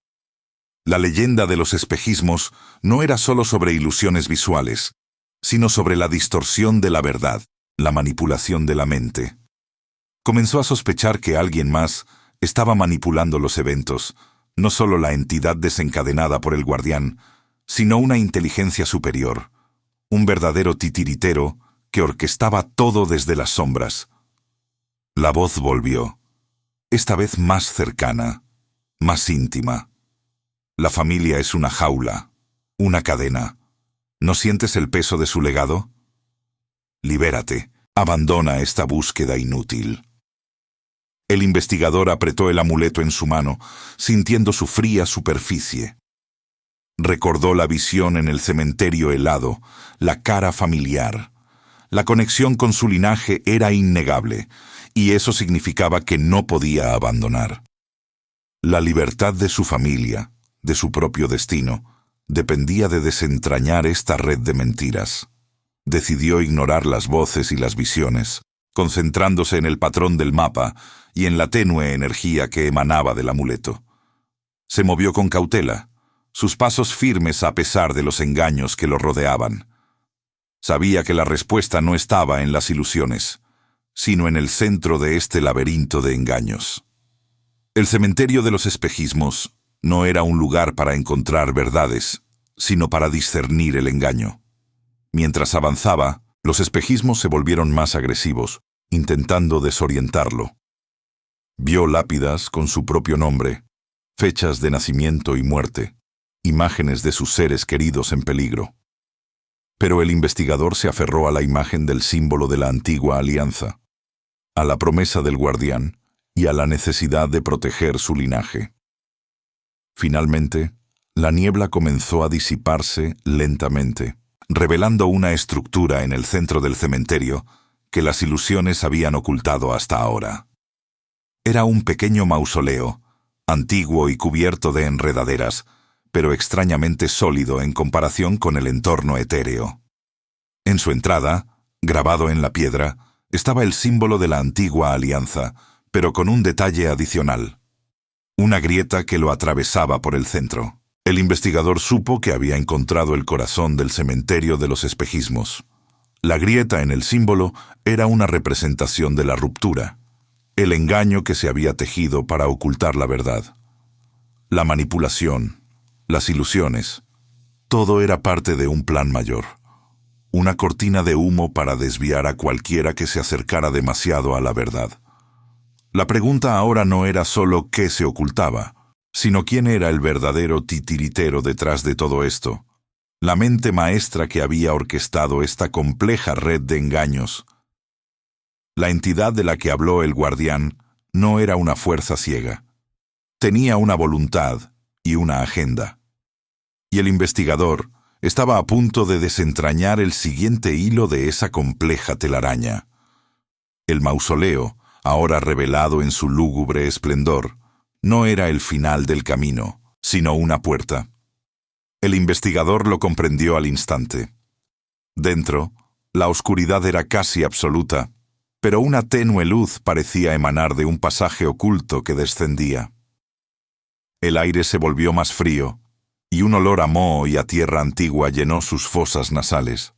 La leyenda de los espejismos no era solo sobre ilusiones visuales, sino sobre la distorsión de la verdad, la manipulación de la mente. Comenzó a sospechar que alguien más estaba manipulando los eventos, no solo la entidad desencadenada por el guardián, sino una inteligencia superior, un verdadero titiritero que orquestaba todo desde las sombras. La voz volvió, esta vez más cercana, más íntima. La familia es una jaula, una cadena. ¿No sientes el peso de su legado? Libérate, abandona esta búsqueda inútil. El investigador apretó el amuleto en su mano, sintiendo su fría superficie. Recordó la visión en el cementerio helado, la cara familiar. La conexión con su linaje era innegable, y eso significaba que no podía abandonar. La libertad de su familia, de su propio destino, dependía de desentrañar esta red de mentiras. Decidió ignorar las voces y las visiones, concentrándose en el patrón del mapa y en la tenue energía que emanaba del amuleto. Se movió con cautela, sus pasos firmes a pesar de los engaños que lo rodeaban. Sabía que la respuesta no estaba en las ilusiones, sino en el centro de este laberinto de engaños. El cementerio de los espejismos no era un lugar para encontrar verdades, sino para discernir el engaño. Mientras avanzaba, los espejismos se volvieron más agresivos, intentando desorientarlo. Vio lápidas con su propio nombre, fechas de nacimiento y muerte, imágenes de sus seres queridos en peligro. Pero el investigador se aferró a la imagen del símbolo de la antigua alianza, a la promesa del guardián y a la necesidad de proteger su linaje. Finalmente, la niebla comenzó a disiparse lentamente, revelando una estructura en el centro del cementerio que las ilusiones habían ocultado hasta ahora. Era un pequeño mausoleo, antiguo y cubierto de enredaderas, pero extrañamente sólido en comparación con el entorno etéreo. En su entrada, grabado en la piedra, estaba el símbolo de la antigua alianza, pero con un detalle adicional: una grieta que lo atravesaba por el centro. El investigador supo que había encontrado el corazón del cementerio de los espejismos. La grieta en el símbolo era una representación de la ruptura, el engaño que se había tejido para ocultar la verdad. La manipulación, las ilusiones, todo era parte de un plan mayor, una cortina de humo para desviar a cualquiera que se acercara demasiado a la verdad. La pregunta ahora no era solo qué se ocultaba, sino quién era el verdadero titiritero detrás de todo esto, la mente maestra que había orquestado esta compleja red de engaños. La entidad de la que habló el guardián no era una fuerza ciega. Tenía una voluntad y una agenda. Y el investigador estaba a punto de desentrañar el siguiente hilo de esa compleja telaraña. El mausoleo, ahora revelado en su lúgubre esplendor, no era el final del camino, sino una puerta. El investigador lo comprendió al instante. Dentro, la oscuridad era casi absoluta, pero una tenue luz parecía emanar de un pasaje oculto que descendía. El aire se volvió más frío, y un olor a moho y a tierra antigua llenó sus fosas nasales.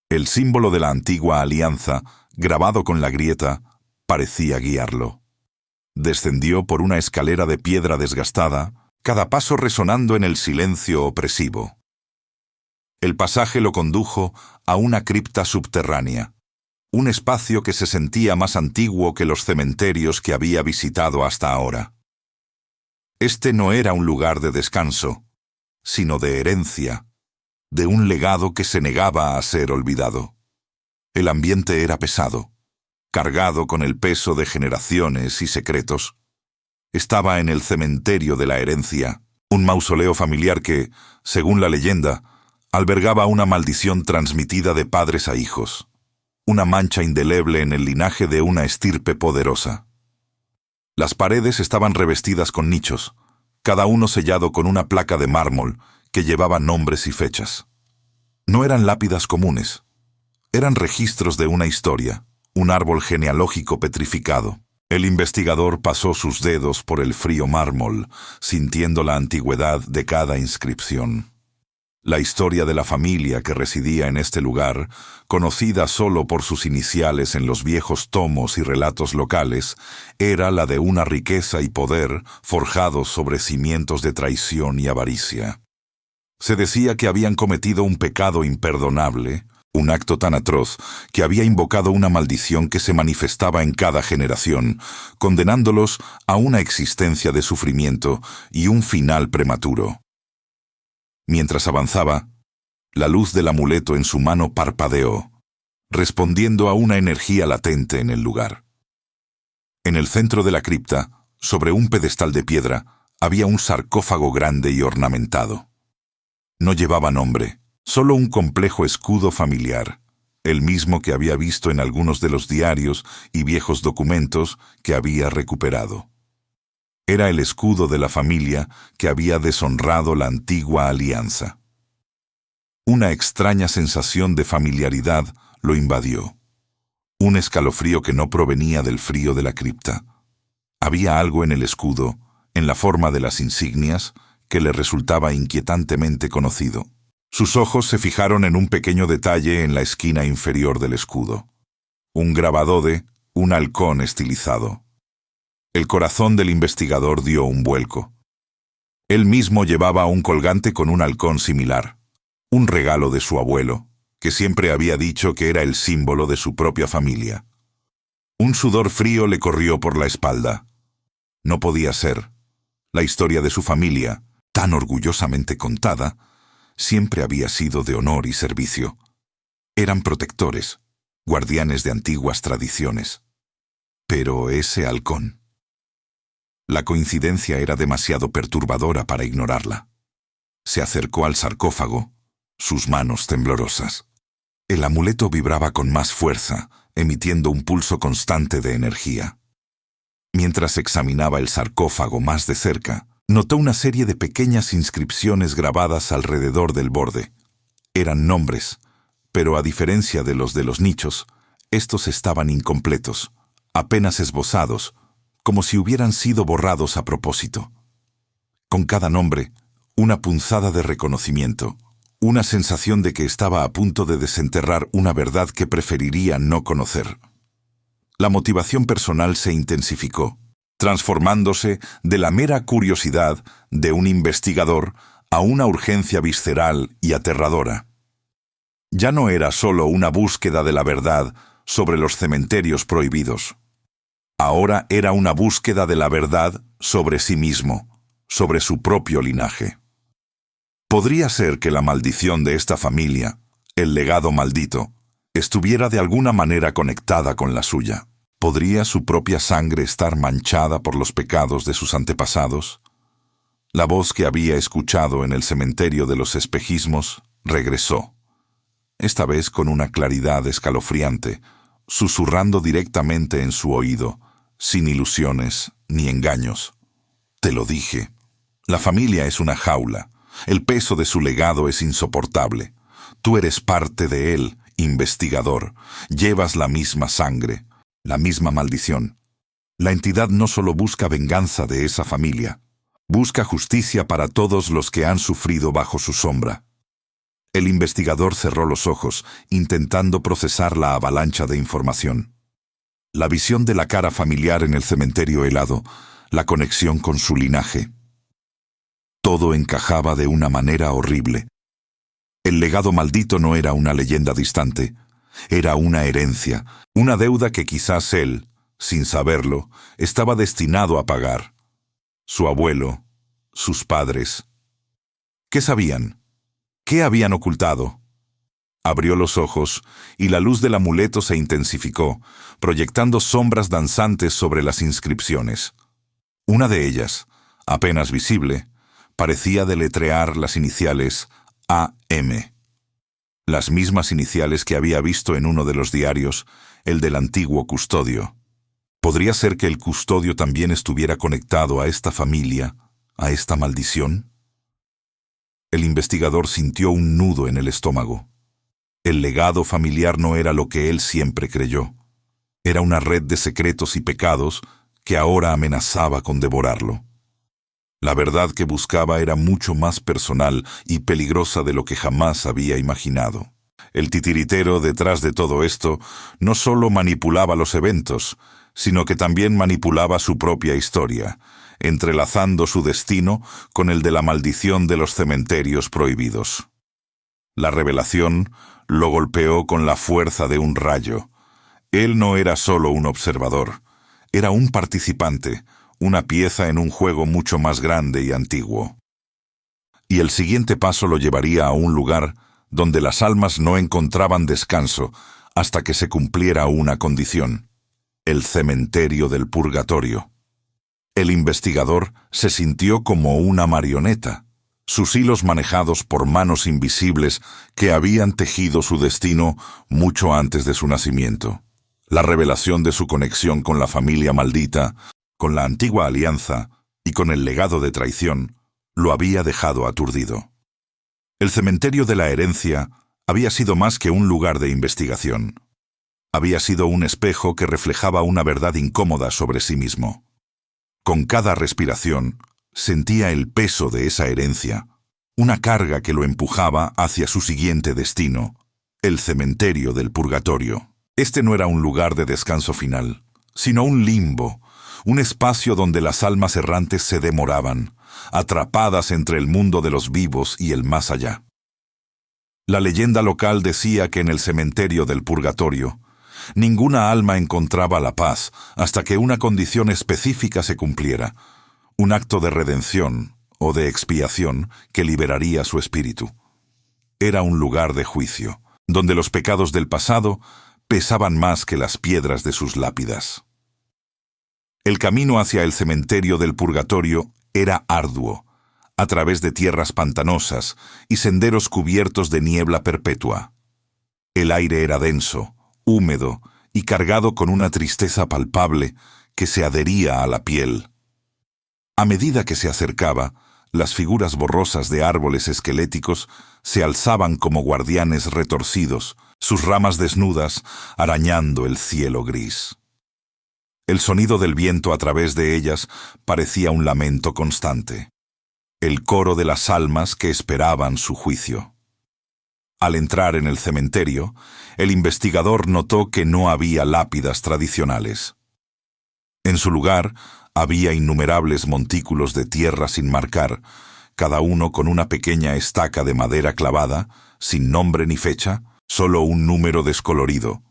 El símbolo de la antigua alianza, grabado con la grieta, parecía guiarlo. Descendió por una escalera de piedra desgastada, cada paso resonando en el silencio opresivo. El pasaje lo condujo a una cripta subterránea, un espacio que se sentía más antiguo que los cementerios que había visitado hasta ahora. Este no era un lugar de descanso, sino de herencia, de un legado que se negaba a ser olvidado. El ambiente era pesado, cargado con el peso de generaciones y secretos. Estaba en el cementerio de la herencia, un mausoleo familiar que, según la leyenda, albergaba una maldición transmitida de padres a hijos, una mancha indeleble en el linaje de una estirpe poderosa. Las paredes estaban revestidas con nichos, cada uno sellado con una placa de mármol que llevaba nombres y fechas. No eran lápidas comunes, eran registros de una historia, un árbol genealógico petrificado. El investigador pasó sus dedos por el frío mármol, sintiendo la antigüedad de cada inscripción. La historia de la familia que residía en este lugar, conocida solo por sus iniciales en los viejos tomos y relatos locales, era la de una riqueza y poder forjados sobre cimientos de traición y avaricia. Se decía que habían cometido un pecado imperdonable, un acto tan atroz que había invocado una maldición que se manifestaba en cada generación, condenándolos a una existencia de sufrimiento y un final prematuro. Mientras avanzaba, la luz del amuleto en su mano parpadeó, respondiendo a una energía latente en el lugar. En el centro de la cripta, sobre un pedestal de piedra, había un sarcófago grande y ornamentado. No llevaba nombre, solo un complejo escudo familiar, el mismo que había visto en algunos de los diarios y viejos documentos que había recuperado. Era el escudo de la familia que había deshonrado la antigua alianza. Una extraña sensación de familiaridad lo invadió. Un escalofrío que no provenía del frío de la cripta. Había algo en el escudo, en la forma de las insignias, que le resultaba inquietantemente conocido. Sus ojos se fijaron en un pequeño detalle en la esquina inferior del escudo. Un grabado de un halcón estilizado. El corazón del investigador dio un vuelco. Él mismo llevaba un colgante con un halcón similar, un regalo de su abuelo, que siempre había dicho que era el símbolo de su propia familia. Un sudor frío le corrió por la espalda. No podía ser. La historia de su familia, tan orgullosamente contada, siempre había sido de honor y servicio. Eran protectores, guardianes de antiguas tradiciones. Pero ese halcón... La coincidencia era demasiado perturbadora para ignorarla. Se acercó al sarcófago, sus manos temblorosas. El amuleto vibraba con más fuerza, emitiendo un pulso constante de energía. Mientras examinaba el sarcófago más de cerca, notó una serie de pequeñas inscripciones grabadas alrededor del borde. Eran nombres, pero a diferencia de los nichos, estos estaban incompletos, apenas esbozados, como si hubieran sido borrados a propósito. Con cada nombre, una punzada de reconocimiento, una sensación de que estaba a punto de desenterrar una verdad que preferiría no conocer. La motivación personal se intensificó, transformándose de la mera curiosidad de un investigador a una urgencia visceral y aterradora. Ya no era solo una búsqueda de la verdad sobre los cementerios prohibidos. Ahora era una búsqueda de la verdad sobre sí mismo, sobre su propio linaje. Podría ser que la maldición de esta familia, el legado maldito, estuviera de alguna manera conectada con la suya. ¿Podría su propia sangre estar manchada por los pecados de sus antepasados? La voz que había escuchado en el cementerio de los espejismos regresó, esta vez con una claridad escalofriante, susurrando directamente en su oído, sin ilusiones ni engaños. Te lo dije. La familia es una jaula. El peso de su legado es insoportable. Tú eres parte de él, investigador. Llevas la misma sangre, la misma maldición. La entidad no solo busca venganza de esa familia, busca justicia para todos los que han sufrido bajo su sombra. El investigador cerró los ojos, intentando procesar la avalancha de información. La visión de la cara familiar en el cementerio helado, la conexión con su linaje. Todo encajaba de una manera horrible. El legado maldito no era una leyenda distante, era una herencia, una deuda que quizás él, sin saberlo, estaba destinado a pagar. Su abuelo, sus padres. ¿Qué sabían? ¿Qué habían ocultado? Abrió los ojos y la luz del amuleto se intensificó, proyectando sombras danzantes sobre las inscripciones. Una de ellas, apenas visible, parecía deletrear las iniciales AM. Las mismas iniciales que había visto en uno de los diarios, el del antiguo custodio. ¿Podría ser que el custodio también estuviera conectado a esta familia, a esta maldición? El investigador sintió un nudo en el estómago. El legado familiar no era lo que él siempre creyó. Era una red de secretos y pecados que ahora amenazaba con devorarlo. La verdad que buscaba era mucho más personal y peligrosa de lo que jamás había imaginado. El titiritero detrás de todo esto no solo manipulaba los eventos, sino que también manipulaba su propia historia, entrelazando su destino con el de la maldición de los cementerios prohibidos. La revelación lo golpeó con la fuerza de un rayo. Él no era solo un observador, era un participante, una pieza en un juego mucho más grande y antiguo. Y el siguiente paso lo llevaría a un lugar donde las almas no encontraban descanso hasta que se cumpliera una condición: el cementerio del purgatorio. El investigador se sintió como una marioneta, sus hilos manejados por manos invisibles que habían tejido su destino mucho antes de su nacimiento. La revelación de su conexión con la familia maldita, con la antigua alianza y con el legado de traición, lo había dejado aturdido. El cementerio de la herencia había sido más que un lugar de investigación. Había sido un espejo que reflejaba una verdad incómoda sobre sí mismo. Con cada respiración, sentía el peso de esa herencia, una carga que lo empujaba hacia su siguiente destino, el cementerio del purgatorio. Este no era un lugar de descanso final, sino un limbo, un espacio donde las almas errantes se demoraban, atrapadas entre el mundo de los vivos y el más allá. La leyenda local decía que en el cementerio del purgatorio, ninguna alma encontraba la paz hasta que una condición específica se cumpliera, un acto de redención o de expiación que liberaría su espíritu. Era un lugar de juicio, donde los pecados del pasado pesaban más que las piedras de sus lápidas. El camino hacia el cementerio del purgatorio era arduo, a través de tierras pantanosas y senderos cubiertos de niebla perpetua. El aire era denso, húmedo y cargado con una tristeza palpable que se adhería a la piel. A medida que se acercaba, las figuras borrosas de árboles esqueléticos se alzaban como guardianes retorcidos, sus ramas desnudas arañando el cielo gris. El sonido del viento a través de ellas parecía un lamento constante, el coro de las almas que esperaban su juicio. Al entrar en el cementerio, el investigador notó que no había lápidas tradicionales. En su lugar, había innumerables montículos de tierra sin marcar, cada uno con una pequeña estaca de madera clavada, sin nombre ni fecha, solo un número descolorido.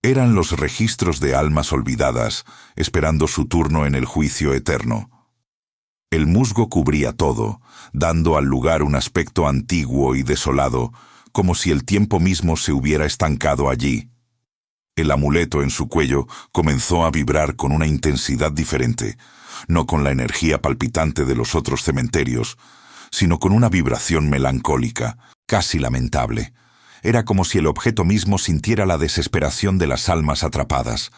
Eran los registros de almas olvidadas, esperando su turno en el juicio eterno. El musgo cubría todo, dando al lugar un aspecto antiguo y desolado, como si el tiempo mismo se hubiera estancado allí. El amuleto en su cuello comenzó a vibrar con una intensidad diferente, no con la energía palpitante de los otros cementerios, sino con una vibración melancólica, casi lamentable. Era como si el objeto mismo sintiera la desesperación de las almas atrapadas.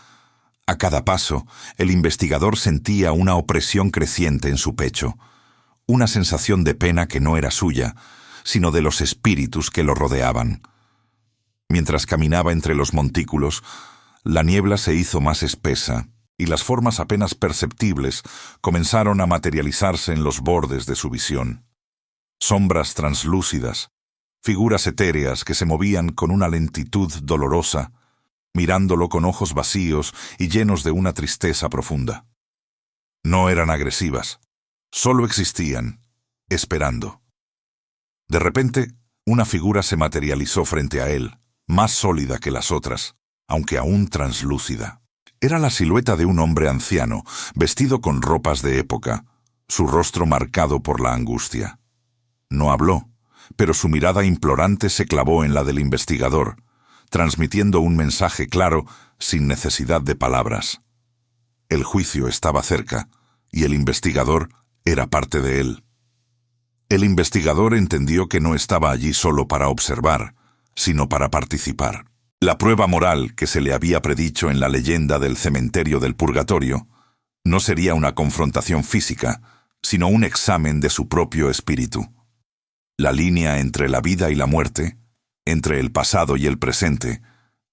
A cada paso, el investigador sentía una opresión creciente en su pecho, una sensación de pena que no era suya, sino de los espíritus que lo rodeaban. Mientras caminaba entre los montículos, la niebla se hizo más espesa y las formas apenas perceptibles comenzaron a materializarse en los bordes de su visión. Sombras translúcidas, figuras etéreas que se movían con una lentitud dolorosa, mirándolo con ojos vacíos y llenos de una tristeza profunda. No eran agresivas, solo existían, esperando. De repente, una figura se materializó frente a él, más sólida que las otras, aunque aún translúcida. Era la silueta de un hombre anciano, vestido con ropas de época, su rostro marcado por la angustia. No habló, pero su mirada implorante se clavó en la del investigador, transmitiendo un mensaje claro sin necesidad de palabras. El juicio estaba cerca, y el investigador era parte de él. El investigador entendió que no estaba allí solo para observar, sino para participar. La prueba moral que se le había predicho en la leyenda del cementerio del purgatorio no sería una confrontación física, sino un examen de su propio espíritu. La línea entre la vida y la muerte, entre el pasado y el presente,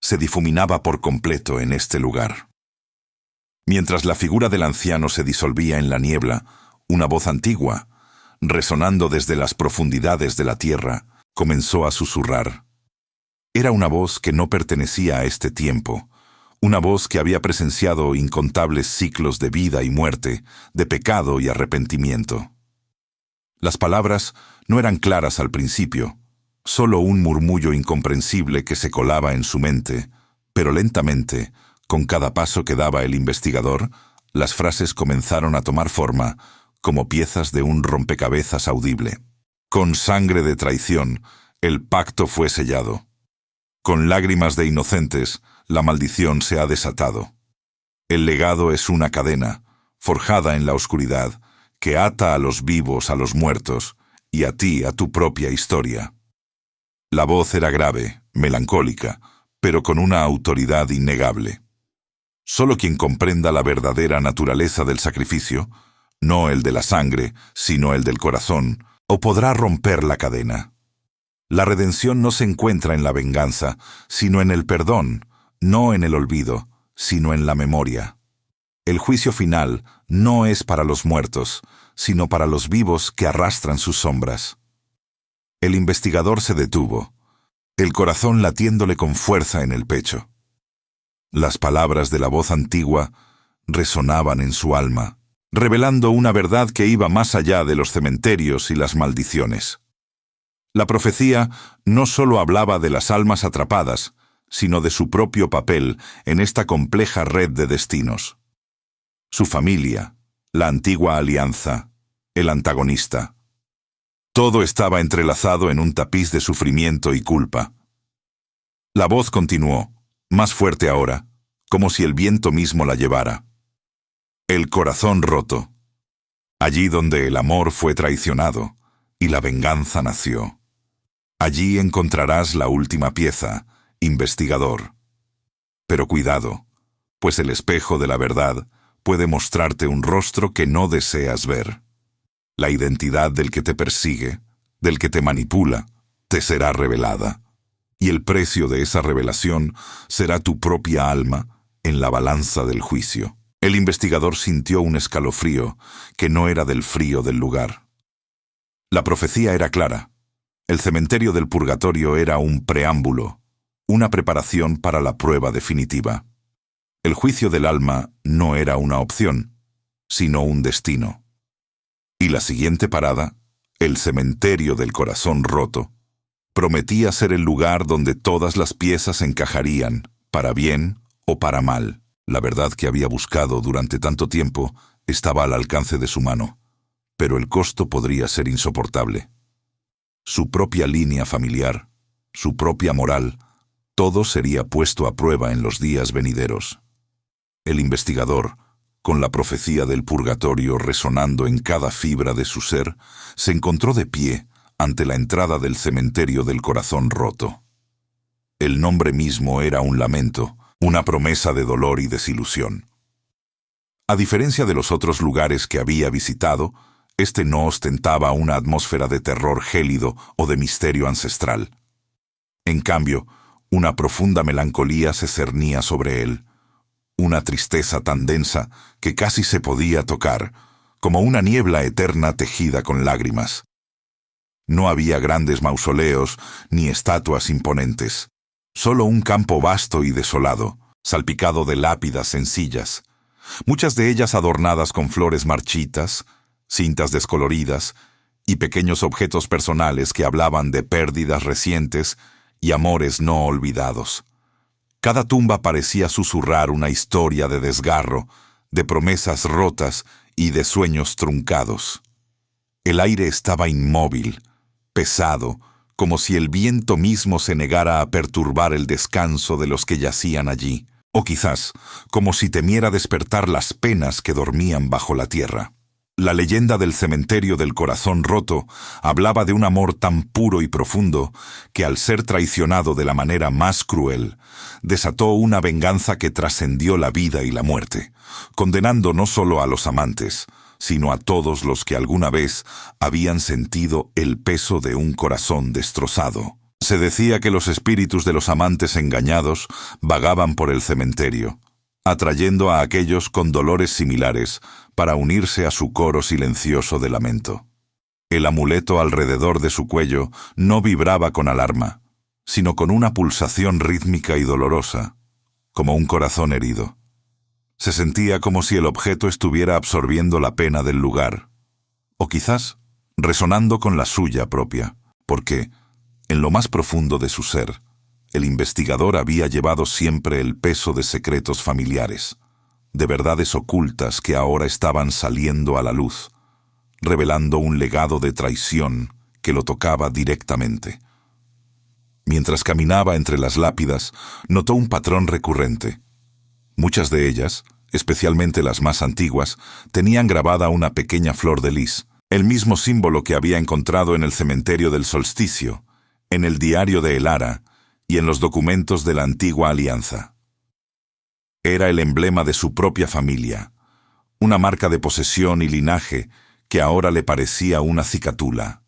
se difuminaba por completo en este lugar. Mientras la figura del anciano se disolvía en la niebla, una voz antigua, resonando desde las profundidades de la tierra, comenzó a susurrar. Era una voz que no pertenecía a este tiempo, una voz que había presenciado incontables ciclos de vida y muerte, de pecado y arrepentimiento. Las palabras no eran claras al principio, solo un murmullo incomprensible que se colaba en su mente, pero lentamente, con cada paso que daba el investigador, las frases comenzaron a tomar forma, como piezas de un rompecabezas audible. Con sangre de traición, el pacto fue sellado. Con lágrimas de inocentes, la maldición se ha desatado. El legado es una cadena, forjada en la oscuridad, que ata a los vivos a los muertos, y a ti a tu propia historia. La voz era grave, melancólica, pero con una autoridad innegable. Solo quien comprenda la verdadera naturaleza del sacrificio, no el de la sangre, sino el del corazón, o podrá romper la cadena. La redención no se encuentra en la venganza, sino en el perdón, no en el olvido, sino en la memoria. El juicio final no es para los muertos, sino para los vivos que arrastran sus sombras. El investigador se detuvo, el corazón latiéndole con fuerza en el pecho. Las palabras de la voz antigua resonaban en su alma, revelando una verdad que iba más allá de los cementerios y las maldiciones. La profecía no solo hablaba de las almas atrapadas, sino de su propio papel en esta compleja red de destinos. Su familia, la antigua alianza, el antagonista. Todo estaba entrelazado en un tapiz de sufrimiento y culpa. La voz continuó, más fuerte ahora, como si el viento mismo la llevara. El corazón roto. Allí donde el amor fue traicionado y la venganza nació. Allí encontrarás la última pieza, investigador. Pero cuidado, pues el espejo de la verdad puede mostrarte un rostro que no deseas ver. La identidad del que te persigue, del que te manipula, te será revelada. Y el precio de esa revelación será tu propia alma en la balanza del juicio. El investigador sintió un escalofrío que no era del frío del lugar. La profecía era clara. El cementerio del purgatorio era un preámbulo, una preparación para la prueba definitiva. El juicio del alma no era una opción, sino un destino. Y la siguiente parada, el cementerio del corazón roto, prometía ser el lugar donde todas las piezas encajarían, para bien o para mal. La verdad que había buscado durante tanto tiempo estaba al alcance de su mano, pero el costo podría ser insoportable. Su propia línea familiar, su propia moral, todo sería puesto a prueba en los días venideros. El investigador, con la profecía del purgatorio resonando en cada fibra de su ser, se encontró de pie ante la entrada del cementerio del corazón roto. El nombre mismo era un lamento, una promesa de dolor y desilusión. A diferencia de los otros lugares que había visitado, este no ostentaba una atmósfera de terror gélido o de misterio ancestral. En cambio, una profunda melancolía se cernía sobre él, una tristeza tan densa que casi se podía tocar, como una niebla eterna tejida con lágrimas. No había grandes mausoleos ni estatuas imponentes, solo un campo vasto y desolado, salpicado de lápidas sencillas, muchas de ellas adornadas con flores marchitas, cintas descoloridas y pequeños objetos personales que hablaban de pérdidas recientes y amores no olvidados. Cada tumba parecía susurrar una historia de desgarro, de promesas rotas y de sueños truncados. El aire estaba inmóvil, pesado, como si el viento mismo se negara a perturbar el descanso de los que yacían allí, o quizás como si temiera despertar las penas que dormían bajo la tierra. La leyenda del cementerio del corazón roto hablaba de un amor tan puro y profundo que, al ser traicionado de la manera más cruel, desató una venganza que trascendió la vida y la muerte, condenando no solo a los amantes, sino a todos los que alguna vez habían sentido el peso de un corazón destrozado. Se decía que los espíritus de los amantes engañados vagaban por el cementerio, atrayendo a aquellos con dolores similares para unirse a su coro silencioso de lamento. El amuleto alrededor de su cuello no vibraba con alarma, sino con una pulsación rítmica y dolorosa, como un corazón herido. Se sentía como si el objeto estuviera absorbiendo la pena del lugar, o quizás resonando con la suya propia, porque, en lo más profundo de su ser, el investigador había llevado siempre el peso de secretos familiares, de verdades ocultas que ahora estaban saliendo a la luz, revelando un legado de traición que lo tocaba directamente. Mientras caminaba entre las lápidas, notó un patrón recurrente. Muchas de ellas, especialmente las más antiguas, tenían grabada una pequeña flor de lis, el mismo símbolo que había encontrado en el cementerio del solsticio, en el diario de Elara y en los documentos de la antigua alianza. Era el emblema de su propia familia, una marca de posesión y linaje que ahora le parecía una cicatula.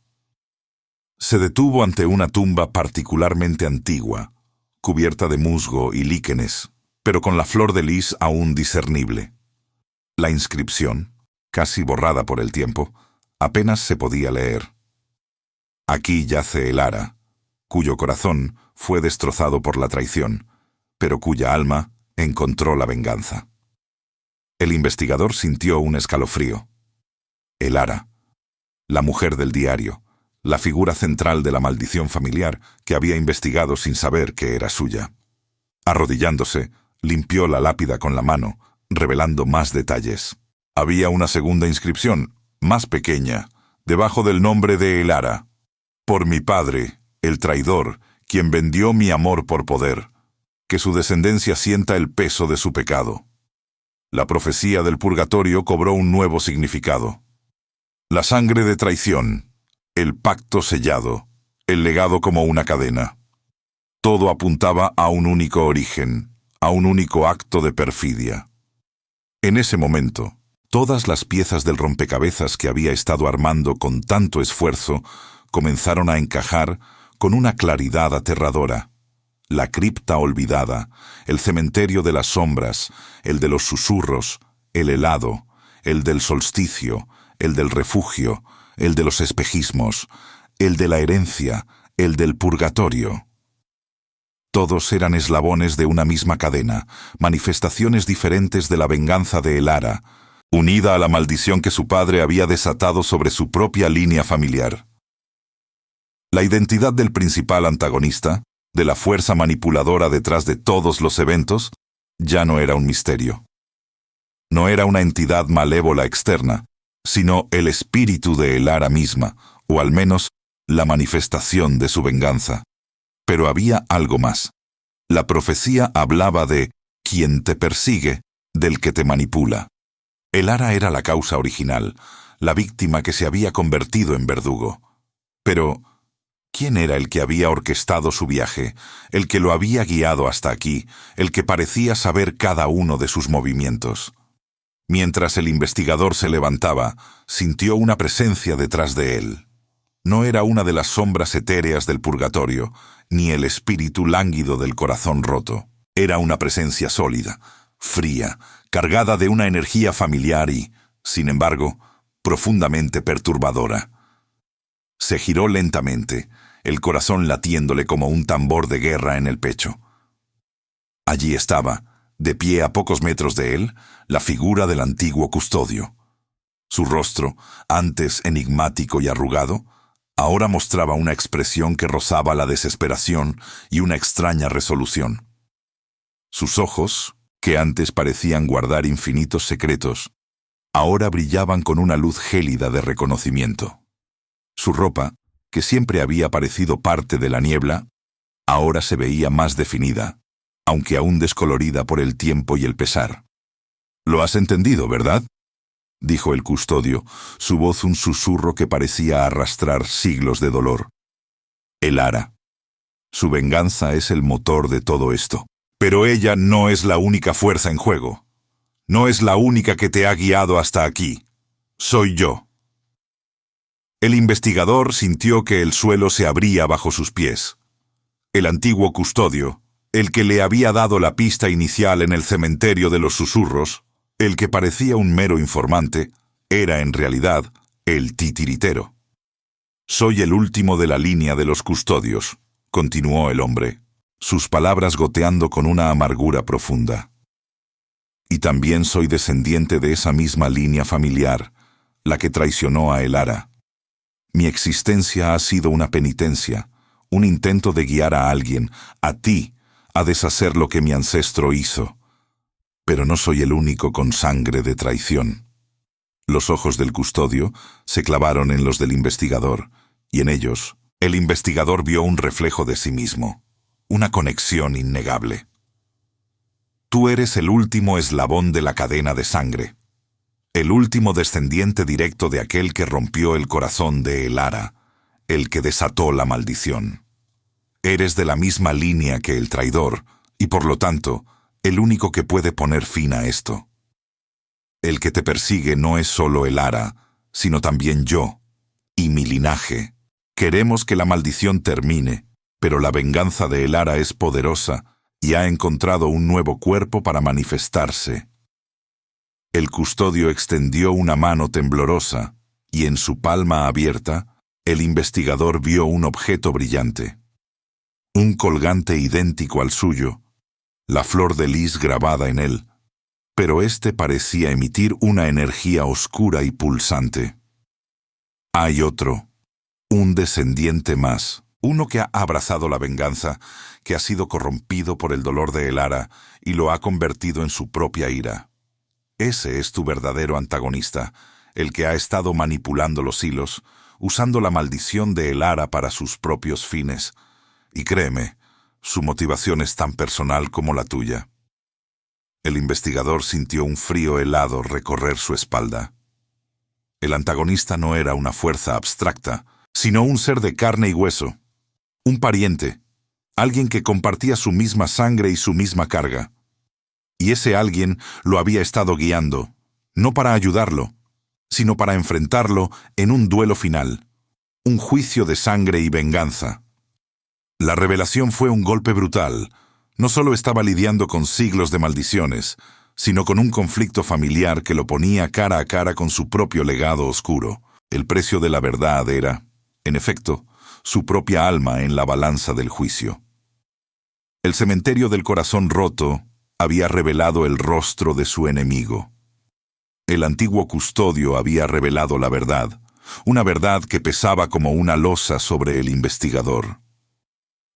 Se detuvo ante una tumba particularmente antigua, cubierta de musgo y líquenes, pero con la flor de lis aún discernible. La inscripción, casi borrada por el tiempo, apenas se podía leer. Aquí yace Elara, cuyo corazón fue destrozado por la traición, pero cuya alma encontró la venganza. El investigador sintió un escalofrío. Elara, la mujer del diario, la figura central de la maldición familiar que había investigado sin saber que era suya. Arrodillándose, limpió la lápida con la mano, revelando más detalles. Había una segunda inscripción, más pequeña, debajo del nombre de Elara. Por mi padre, el traidor, quien vendió mi amor por poder, que su descendencia sienta el peso de su pecado. La profecía del purgatorio cobró un nuevo significado. La sangre de traición, el pacto sellado, el legado como una cadena. Todo apuntaba a un único origen, a un único acto de perfidia. En ese momento, todas las piezas del rompecabezas que había estado armando con tanto esfuerzo comenzaron a encajar con una claridad aterradora. La cripta olvidada, el cementerio de las sombras, el de los susurros, el helado, el del solsticio, el del refugio, el de los espejismos, el de la herencia, el del purgatorio. Todos eran eslabones de una misma cadena, manifestaciones diferentes de la venganza de Elara, unida a la maldición que su padre había desatado sobre su propia línea familiar. La identidad del principal antagonista, de la fuerza manipuladora detrás de todos los eventos, ya no era un misterio. No era una entidad malévola externa, sino el espíritu de Elara misma, o al menos la manifestación de su venganza. Pero había algo más. La profecía hablaba de quien te persigue, del que te manipula. Elara era la causa original, la víctima que se había convertido en verdugo. Pero ¿quién era el que había orquestado su viaje, el que lo había guiado hasta aquí, el que parecía saber cada uno de sus movimientos? Mientras el investigador se levantaba, sintió una presencia detrás de él. No era una de las sombras etéreas del purgatorio, ni el espíritu lánguido del corazón roto. Era una presencia sólida, fría, cargada de una energía familiar y, sin embargo, profundamente perturbadora. Se giró lentamente, el corazón latiéndole como un tambor de guerra en el pecho. Allí estaba, de pie a pocos metros de él, la figura del antiguo custodio. Su rostro, antes enigmático y arrugado, ahora mostraba una expresión que rozaba la desesperación y una extraña resolución. Sus ojos, que antes parecían guardar infinitos secretos, ahora brillaban con una luz gélida de reconocimiento. Su ropa, que siempre había parecido parte de la niebla, ahora se veía más definida, aunque aún descolorida por el tiempo y el pesar. «Lo has entendido, ¿verdad?», dijo el custodio, su voz un susurro que parecía arrastrar siglos de dolor. «El Ara. Su venganza es el motor de todo esto. Pero ella no es la única fuerza en juego. No es la única que te ha guiado hasta aquí. Soy yo». El investigador sintió que el suelo se abría bajo sus pies. El antiguo custodio, el que le había dado la pista inicial en el cementerio de los susurros, el que parecía un mero informante, era en realidad el titiritero. «Soy el último de la línea de los custodios», continuó el hombre, sus palabras goteando con una amargura profunda. «Y también soy descendiente de esa misma línea familiar, la que traicionó a El Ara. Mi existencia ha sido una penitencia, un intento de guiar a alguien, a ti, a deshacer lo que mi ancestro hizo. Pero no soy el único con sangre de traición». Los ojos del custodio se clavaron en los del investigador, y en ellos, el investigador vio un reflejo de sí mismo, una conexión innegable. «Tú eres el último eslabón de la cadena de sangre, el último descendiente directo de aquel que rompió el corazón de El Ara, el que desató la maldición. Eres de la misma línea que el traidor, y por lo tanto, el único que puede poner fin a esto. El que te persigue no es solo El Ara, sino también yo, y mi linaje. Queremos que la maldición termine, pero la venganza de El Ara es poderosa y ha encontrado un nuevo cuerpo para manifestarse». El custodio extendió una mano temblorosa, y en su palma abierta, el investigador vio un objeto brillante. Un colgante idéntico al suyo, la flor de lis grabada en él, pero éste parecía emitir una energía oscura y pulsante. «Hay otro, un descendiente más, uno que ha abrazado la venganza, que ha sido corrompido por el dolor de El Ara y lo ha convertido en su propia ira. Ese es tu verdadero antagonista, el que ha estado manipulando los hilos, usando la maldición de El Ara para sus propios fines. Y créeme, su motivación es tan personal como la tuya». El investigador sintió un frío helado recorrer su espalda. El antagonista no era una fuerza abstracta, sino un ser de carne y hueso, un pariente, alguien que compartía su misma sangre y su misma carga. Y ese alguien lo había estado guiando, no para ayudarlo, sino para enfrentarlo en un duelo final, un juicio de sangre y venganza. La revelación fue un golpe brutal. No solo estaba lidiando con siglos de maldiciones, sino con un conflicto familiar que lo ponía cara a cara con su propio legado oscuro. El precio de la verdad era, en efecto, su propia alma en la balanza del juicio. El cementerio del corazón roto había revelado el rostro de su enemigo. El antiguo custodio había revelado la verdad, una verdad que pesaba como una losa sobre el investigador.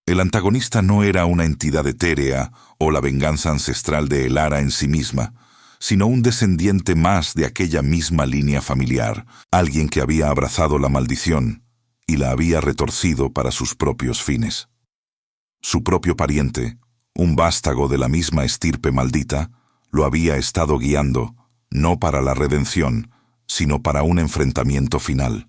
El antagonista no era una entidad etérea o la venganza ancestral de El Ara en sí misma, sino un descendiente más de aquella misma línea familiar, alguien que había abrazado la maldición y la había retorcido para sus propios fines. Su propio pariente, un vástago de la misma estirpe maldita, lo había estado guiando, no para la redención, sino para un enfrentamiento final.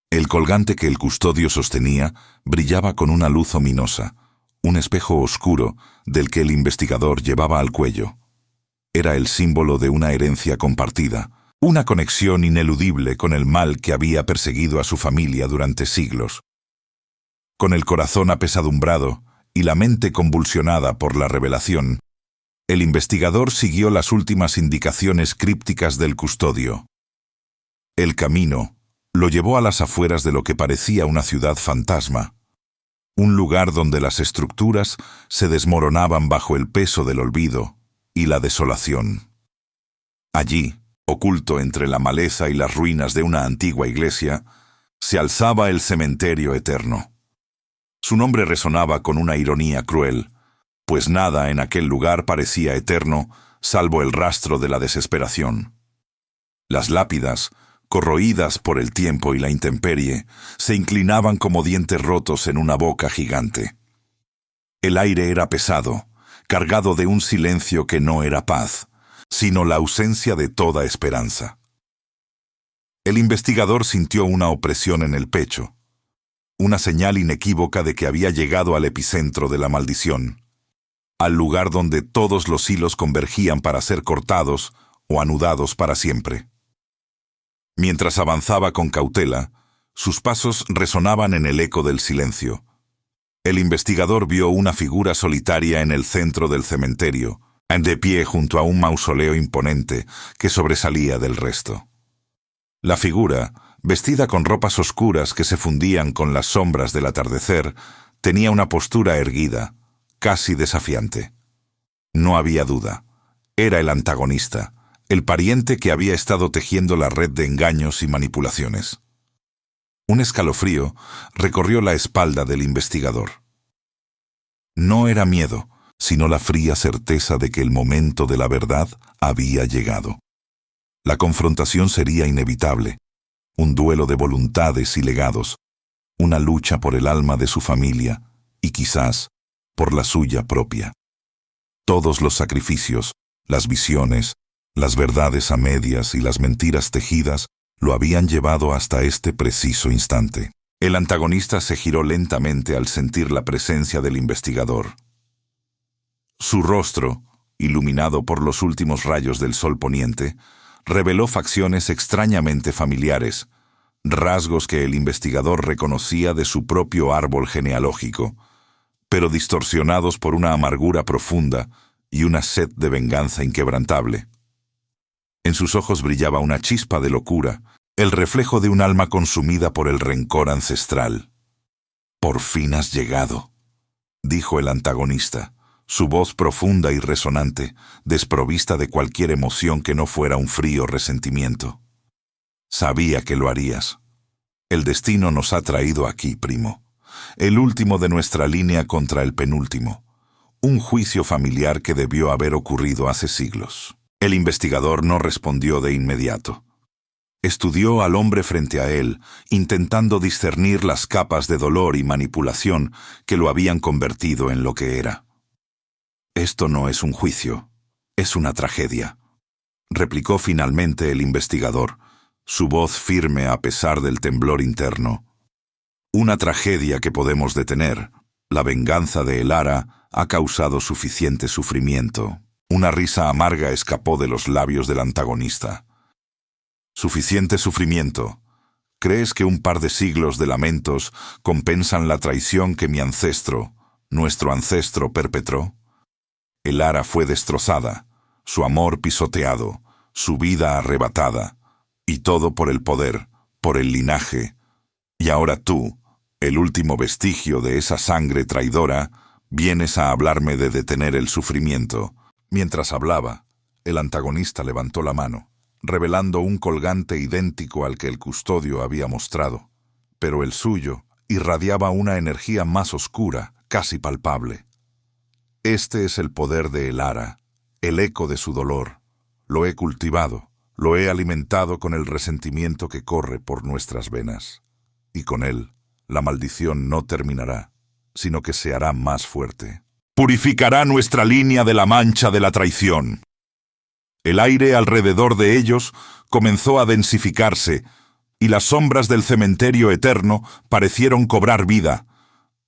El colgante que el custodio sostenía brillaba con una luz ominosa, un espejo oscuro del que el investigador llevaba al cuello. Era el símbolo de una herencia compartida, una conexión ineludible con el mal que había perseguido a su familia durante siglos. Con el corazón apesadumbrado y la mente convulsionada por la revelación, el investigador siguió las últimas indicaciones crípticas del custodio. El camino lo llevó a las afueras de lo que parecía una ciudad fantasma, un lugar donde las estructuras se desmoronaban bajo el peso del olvido y la desolación. Allí, oculto entre la maleza y las ruinas de una antigua iglesia, se alzaba el cementerio eterno. Su nombre resonaba con una ironía cruel, pues nada en aquel lugar parecía eterno, salvo el rastro de la desesperación. Las lápidas, corroídas por el tiempo y la intemperie, se inclinaban como dientes rotos en una boca gigante. El aire era pesado, cargado de un silencio que no era paz, sino la ausencia de toda esperanza. El investigador sintió una opresión en el pecho, una señal inequívoca de que había llegado al epicentro de la maldición, al lugar donde todos los hilos convergían para ser cortados o anudados para siempre. Mientras avanzaba con cautela, sus pasos resonaban en el eco del silencio. El investigador vio una figura solitaria en el centro del cementerio, de pie junto a un mausoleo imponente que sobresalía del resto. La figura, vestida con ropas oscuras que se fundían con las sombras del atardecer, tenía una postura erguida, casi desafiante. No había duda. Era el antagonista, el pariente que había estado tejiendo la red de engaños y manipulaciones. Un escalofrío recorrió la espalda del investigador. No era miedo, sino la fría certeza de que el momento de la verdad había llegado. La confrontación sería inevitable, un duelo de voluntades y legados, una lucha por el alma de su familia y quizás por la suya propia. Todos los sacrificios, las visiones, las verdades a medias y las mentiras tejidas lo habían llevado hasta este preciso instante. El antagonista se giró lentamente al sentir la presencia del investigador. Su rostro, iluminado por los últimos rayos del sol poniente, reveló facciones extrañamente familiares, rasgos que el investigador reconocía de su propio árbol genealógico, pero distorsionados por una amargura profunda y una sed de venganza inquebrantable. En sus ojos brillaba una chispa de locura, el reflejo de un alma consumida por el rencor ancestral. «Por fin has llegado», dijo el antagonista, su voz profunda y resonante, desprovista de cualquier emoción que no fuera un frío resentimiento. «Sabía que lo harías. El destino nos ha traído aquí, primo. El último de nuestra línea contra el penúltimo. Un juicio familiar que debió haber ocurrido hace siglos». El investigador no respondió de inmediato. Estudió al hombre frente a él, intentando discernir las capas de dolor y manipulación que lo habían convertido en lo que era. «Esto no es un juicio, es una tragedia», replicó finalmente el investigador, su voz firme a pesar del temblor interno. «Una tragedia que podemos detener. La venganza de Elara ha causado suficiente sufrimiento». Una risa amarga escapó de los labios del antagonista. «Suficiente sufrimiento. ¿Crees que un par de siglos de lamentos compensan la traición que mi ancestro, nuestro ancestro, perpetró? Elara fue destrozada, su amor pisoteado, su vida arrebatada, y todo por el poder, por el linaje. Y ahora tú, el último vestigio de esa sangre traidora, vienes a hablarme de detener el sufrimiento». Mientras hablaba, el antagonista levantó la mano, revelando un colgante idéntico al que el custodio había mostrado, pero el suyo irradiaba una energía más oscura, casi palpable. «Este es el poder de Elara, el eco de su dolor. Lo he cultivado, lo he alimentado con el resentimiento que corre por nuestras venas. Y con él, la maldición no terminará, sino que se hará más fuerte. Purificará nuestra línea de la mancha de la traición». El aire alrededor de ellos comenzó a densificarse, y las sombras del cementerio eterno parecieron cobrar vida,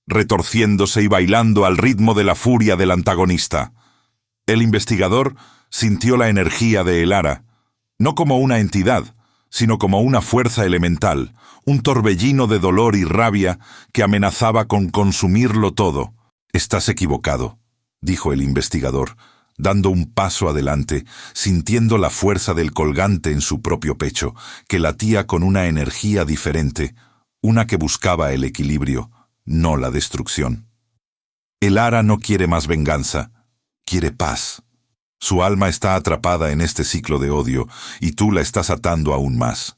retorciéndose y bailando al ritmo de la furia del antagonista. El investigador sintió la energía de Elara, no como una entidad, sino como una fuerza elemental, un torbellino de dolor y rabia que amenazaba con consumirlo todo. «Estás equivocado», dijo el investigador, dando un paso adelante, sintiendo la fuerza del colgante en su propio pecho, que latía con una energía diferente, una que buscaba el equilibrio, no la destrucción. Elara no quiere más venganza, quiere paz. Su alma está atrapada en este ciclo de odio, y tú la estás atando aún más.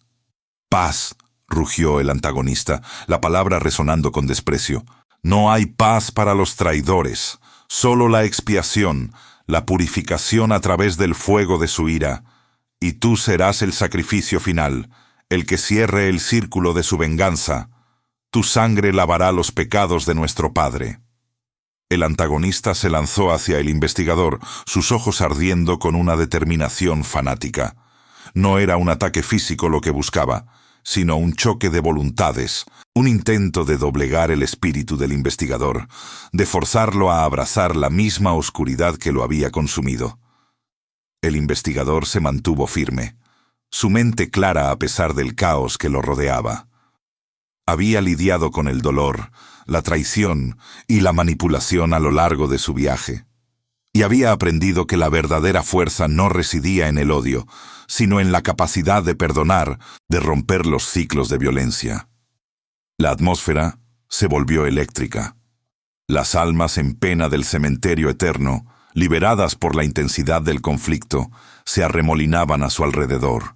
«Paz», rugió el antagonista, la palabra resonando con desprecio. «No hay paz para los traidores, solo la expiación, la purificación a través del fuego de su ira. Y tú serás el sacrificio final, el que cierre el círculo de su venganza. Tu sangre lavará los pecados de nuestro padre». El antagonista se lanzó hacia el investigador, sus ojos ardiendo con una determinación fanática. No era un ataque físico lo que buscaba, sino un choque de voluntades, un intento de doblegar el espíritu del investigador, de forzarlo a abrazar la misma oscuridad que lo había consumido. El investigador se mantuvo firme, su mente clara a pesar del caos que lo rodeaba. Había lidiado con el dolor, la traición y la manipulación a lo largo de su viaje. Y había aprendido que la verdadera fuerza no residía en el odio, sino en la capacidad de perdonar, de romper los ciclos de violencia. La atmósfera se volvió eléctrica. Las almas en pena del cementerio eterno, liberadas por la intensidad del conflicto, se arremolinaban a su alrededor.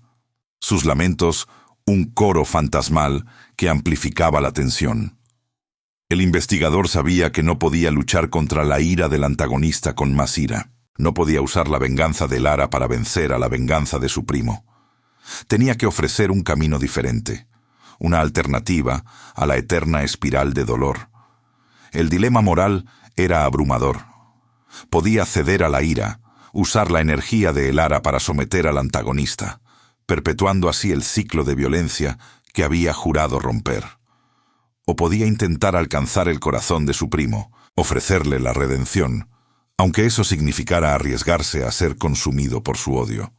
Sus lamentos, un coro fantasmal que amplificaba la tensión. El investigador sabía que no podía luchar contra la ira del antagonista con más ira. No podía usar la venganza de Lara para vencer a la venganza de su primo. Tenía que ofrecer un camino diferente, una alternativa a la eterna espiral de dolor. El dilema moral era abrumador. Podía ceder a la ira, usar la energía de Lara para someter al antagonista, perpetuando así el ciclo de violencia que había jurado romper. O podía intentar alcanzar el corazón de su primo, ofrecerle la redención, aunque eso significara arriesgarse a ser consumido por su odio.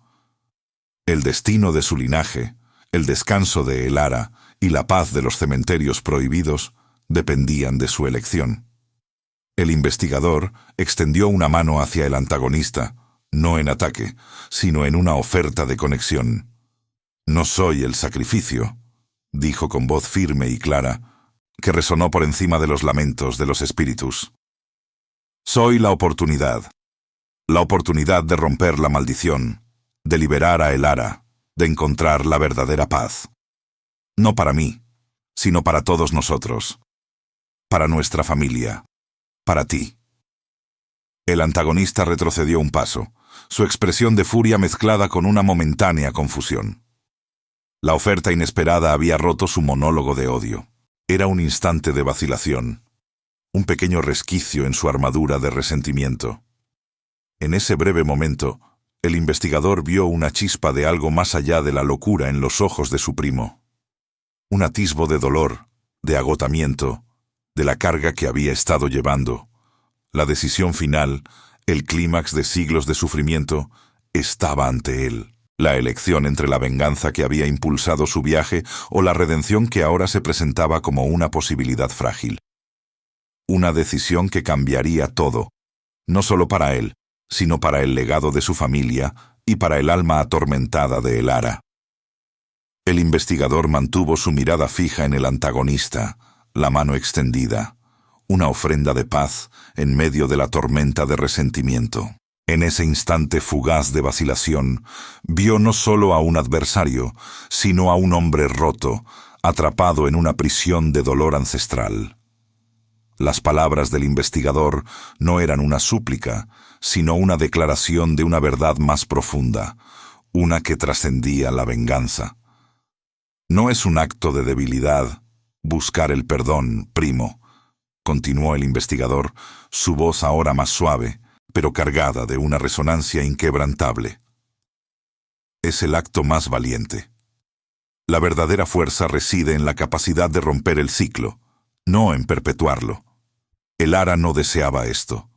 El destino de su linaje, el descanso de Elara y la paz de los cementerios prohibidos dependían de su elección. El investigador extendió una mano hacia el antagonista, no en ataque, sino en una oferta de conexión. «No soy el sacrificio», dijo con voz firme y clara, que resonó por encima de los lamentos de los espíritus. «Soy la oportunidad de romper la maldición, de liberar a Elara, de encontrar la verdadera paz. No para mí, sino para todos nosotros, para nuestra familia, para ti». El antagonista retrocedió un paso, su expresión de furia mezclada con una momentánea confusión. La oferta inesperada había roto su monólogo de odio. Era un instante de vacilación, un pequeño resquicio en su armadura de resentimiento. En ese breve momento, el investigador vio una chispa de algo más allá de la locura en los ojos de su primo. Un atisbo de dolor, de agotamiento, de la carga que había estado llevando. La decisión final, el clímax de siglos de sufrimiento, estaba ante él. La elección entre la venganza que había impulsado su viaje o la redención que ahora se presentaba como una posibilidad frágil. Una decisión que cambiaría todo, no solo para él, sino para el legado de su familia y para el alma atormentada de Elara. El investigador mantuvo su mirada fija en el antagonista, la mano extendida, una ofrenda de paz en medio de la tormenta de resentimiento. En ese instante fugaz de vacilación, vio no solo a un adversario, sino a un hombre roto, atrapado en una prisión de dolor ancestral. Las palabras del investigador no eran una súplica, sino una declaración de una verdad más profunda, una que trascendía la venganza. «No es un acto de debilidad buscar el perdón, primo», continuó el investigador, su voz ahora más suave, pero cargada de una resonancia inquebrantable. «Es el acto más valiente. La verdadera fuerza reside en la capacidad de romper el ciclo, no en perpetuarlo. Elara no deseaba esto.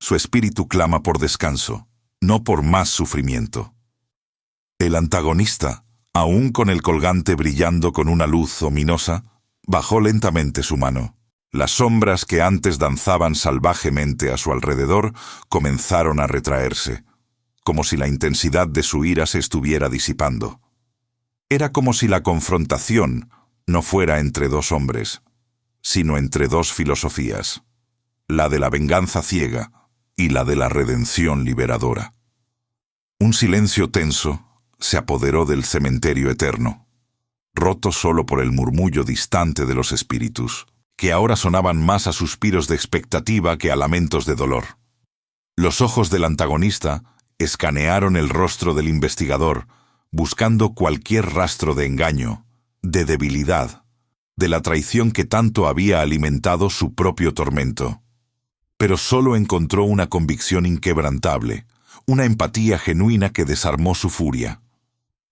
Su espíritu clama por descanso, no por más sufrimiento». El antagonista, aún con el colgante brillando con una luz ominosa, bajó lentamente su mano. Las sombras que antes danzaban salvajemente a su alrededor comenzaron a retraerse, como si la intensidad de su ira se estuviera disipando. Era como si la confrontación no fuera entre dos hombres, sino entre dos filosofías, la de la venganza ciega y la de la redención liberadora. Un silencio tenso se apoderó del cementerio eterno, roto solo por el murmullo distante de los espíritus, que ahora sonaban más a suspiros de expectativa que a lamentos de dolor. Los ojos del antagonista escanearon el rostro del investigador, buscando cualquier rastro de engaño, de debilidad, de la traición que tanto había alimentado su propio tormento. Pero solo encontró una convicción inquebrantable, una empatía genuina que desarmó su furia.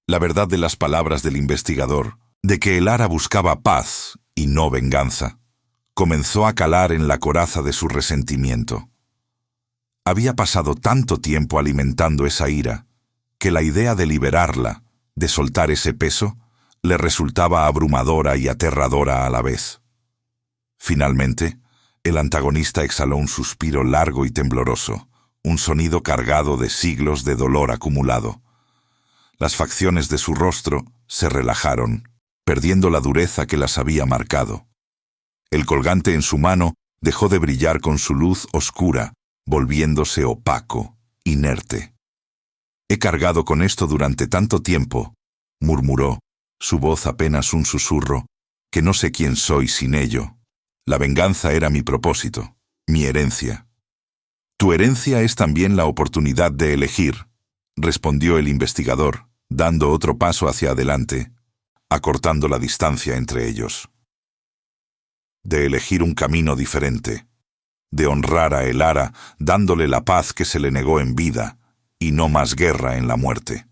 La verdad de las palabras del investigador, de que Elara buscaba paz y no venganza, comenzó a calar en la coraza de su resentimiento. Había pasado tanto tiempo alimentando esa ira, que la idea de liberarla, de soltar ese peso, le resultaba abrumadora y aterradora a la vez. Finalmente, el antagonista exhaló un suspiro largo y tembloroso, un sonido cargado de siglos de dolor acumulado. Las facciones de su rostro se relajaron, perdiendo la dureza que las había marcado. El colgante en su mano dejó de brillar con su luz oscura, volviéndose opaco, inerte. «He cargado con esto durante tanto tiempo», murmuró, su voz apenas un susurro, «que no sé quién soy sin ello. La venganza era mi propósito, mi herencia». «Tu herencia es también la oportunidad de elegir», respondió el investigador, dando otro paso hacia adelante, acortando la distancia entre ellos. «De elegir un camino diferente, de honrar a Elara dándole la paz que se le negó en vida y no más guerra en la muerte».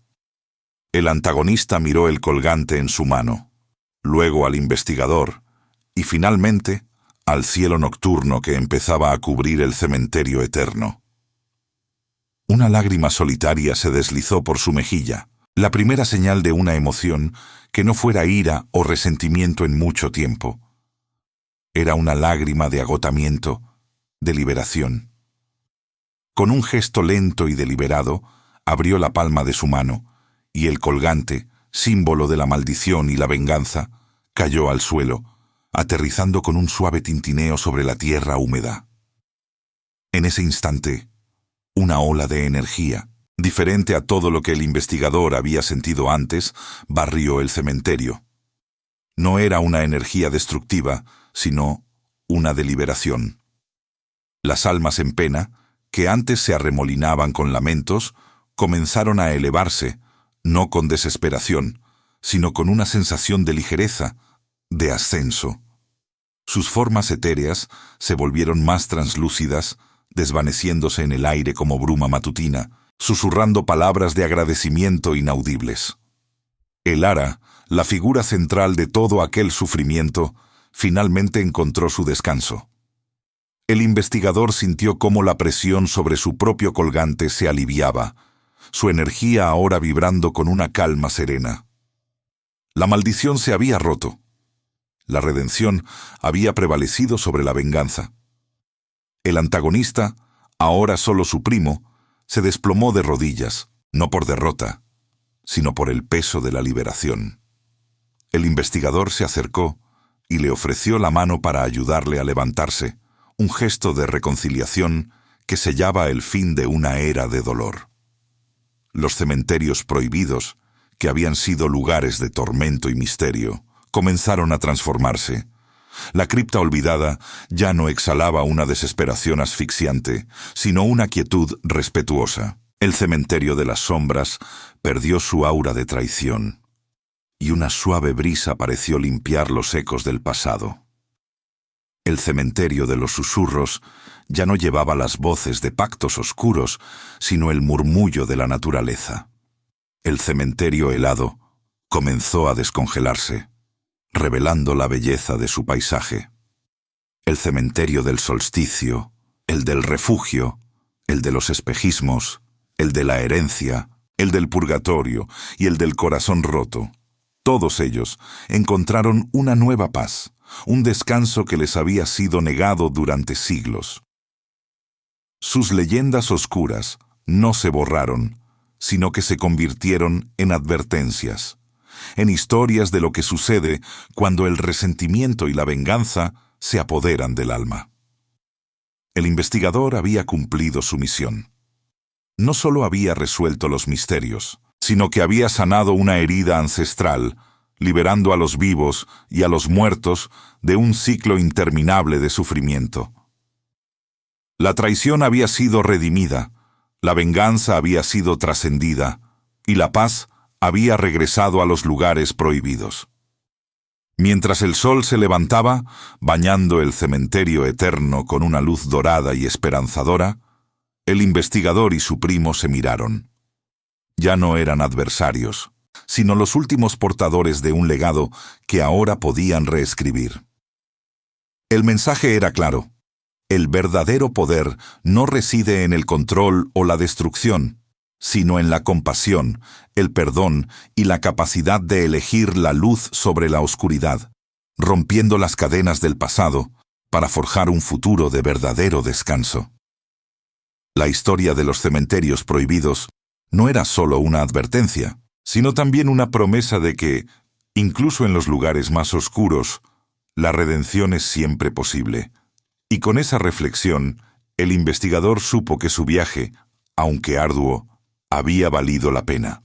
El antagonista miró el colgante en su mano, luego al investigador y finalmente al cielo nocturno que empezaba a cubrir el cementerio eterno. Una lágrima solitaria se deslizó por su mejilla, la primera señal de una emoción que no fuera ira o resentimiento en mucho tiempo. Era una lágrima de agotamiento, de liberación. Con un gesto lento y deliberado, abrió la palma de su mano, y el colgante, símbolo de la maldición y la venganza, cayó al suelo, aterrizando con un suave tintineo sobre la tierra húmeda. En ese instante, una ola de energía, diferente a todo lo que el investigador había sentido antes, barrió el cementerio. No era una energía destructiva, sino una de liberación. Las almas en pena, que antes se arremolinaban con lamentos, comenzaron a elevarse, no con desesperación, sino con una sensación de ligereza, de ascenso. Sus formas etéreas se volvieron más translúcidas, desvaneciéndose en el aire como bruma matutina, susurrando palabras de agradecimiento inaudibles. Elara, la figura central de todo aquel sufrimiento, finalmente encontró su descanso. El investigador sintió cómo la presión sobre su propio colgante se aliviaba, su energía ahora vibrando con una calma serena. La maldición se había roto. La redención había prevalecido sobre la venganza. El antagonista, ahora solo su primo, se desplomó de rodillas, no por derrota, sino por el peso de la liberación. El investigador se acercó y le ofreció la mano para ayudarle a levantarse, un gesto de reconciliación que sellaba el fin de una era de dolor. Los cementerios prohibidos, que habían sido lugares de tormento y misterio, comenzaron a transformarse. La cripta olvidada ya no exhalaba una desesperación asfixiante, sino una quietud respetuosa. El cementerio de las sombras perdió su aura de traición, y una suave brisa pareció limpiar los ecos del pasado. El cementerio de los susurros ya no llevaba las voces de pactos oscuros, sino el murmullo de la naturaleza. El cementerio helado comenzó a descongelarse, revelando la belleza de su paisaje. El cementerio del solsticio, el del refugio, el de los espejismos, el de la herencia, el del purgatorio y el del corazón roto. Todos ellos encontraron una nueva paz, un descanso que les había sido negado durante siglos. Sus leyendas oscuras no se borraron, sino que se convirtieron en advertencias, en historias de lo que sucede cuando el resentimiento y la venganza se apoderan del alma. El investigador había cumplido su misión. No solo había resuelto los misterios, sino que había sanado una herida ancestral, liberando a los vivos y a los muertos de un ciclo interminable de sufrimiento. La traición había sido redimida, la venganza había sido trascendida, y la paz había regresado a los lugares prohibidos. Mientras el sol se levantaba, bañando el cementerio eterno con una luz dorada y esperanzadora, el investigador y su primo se miraron. Ya no eran adversarios, sino los últimos portadores de un legado que ahora podían reescribir. El mensaje era claro: el verdadero poder no reside en el control o la destrucción, sino en la compasión, el perdón y la capacidad de elegir la luz sobre la oscuridad, rompiendo las cadenas del pasado para forjar un futuro de verdadero descanso. La historia de los cementerios prohibidos no era solo una advertencia, sino también una promesa de que, incluso en los lugares más oscuros, la redención es siempre posible. Y con esa reflexión, el investigador supo que su viaje, aunque arduo, había valido la pena.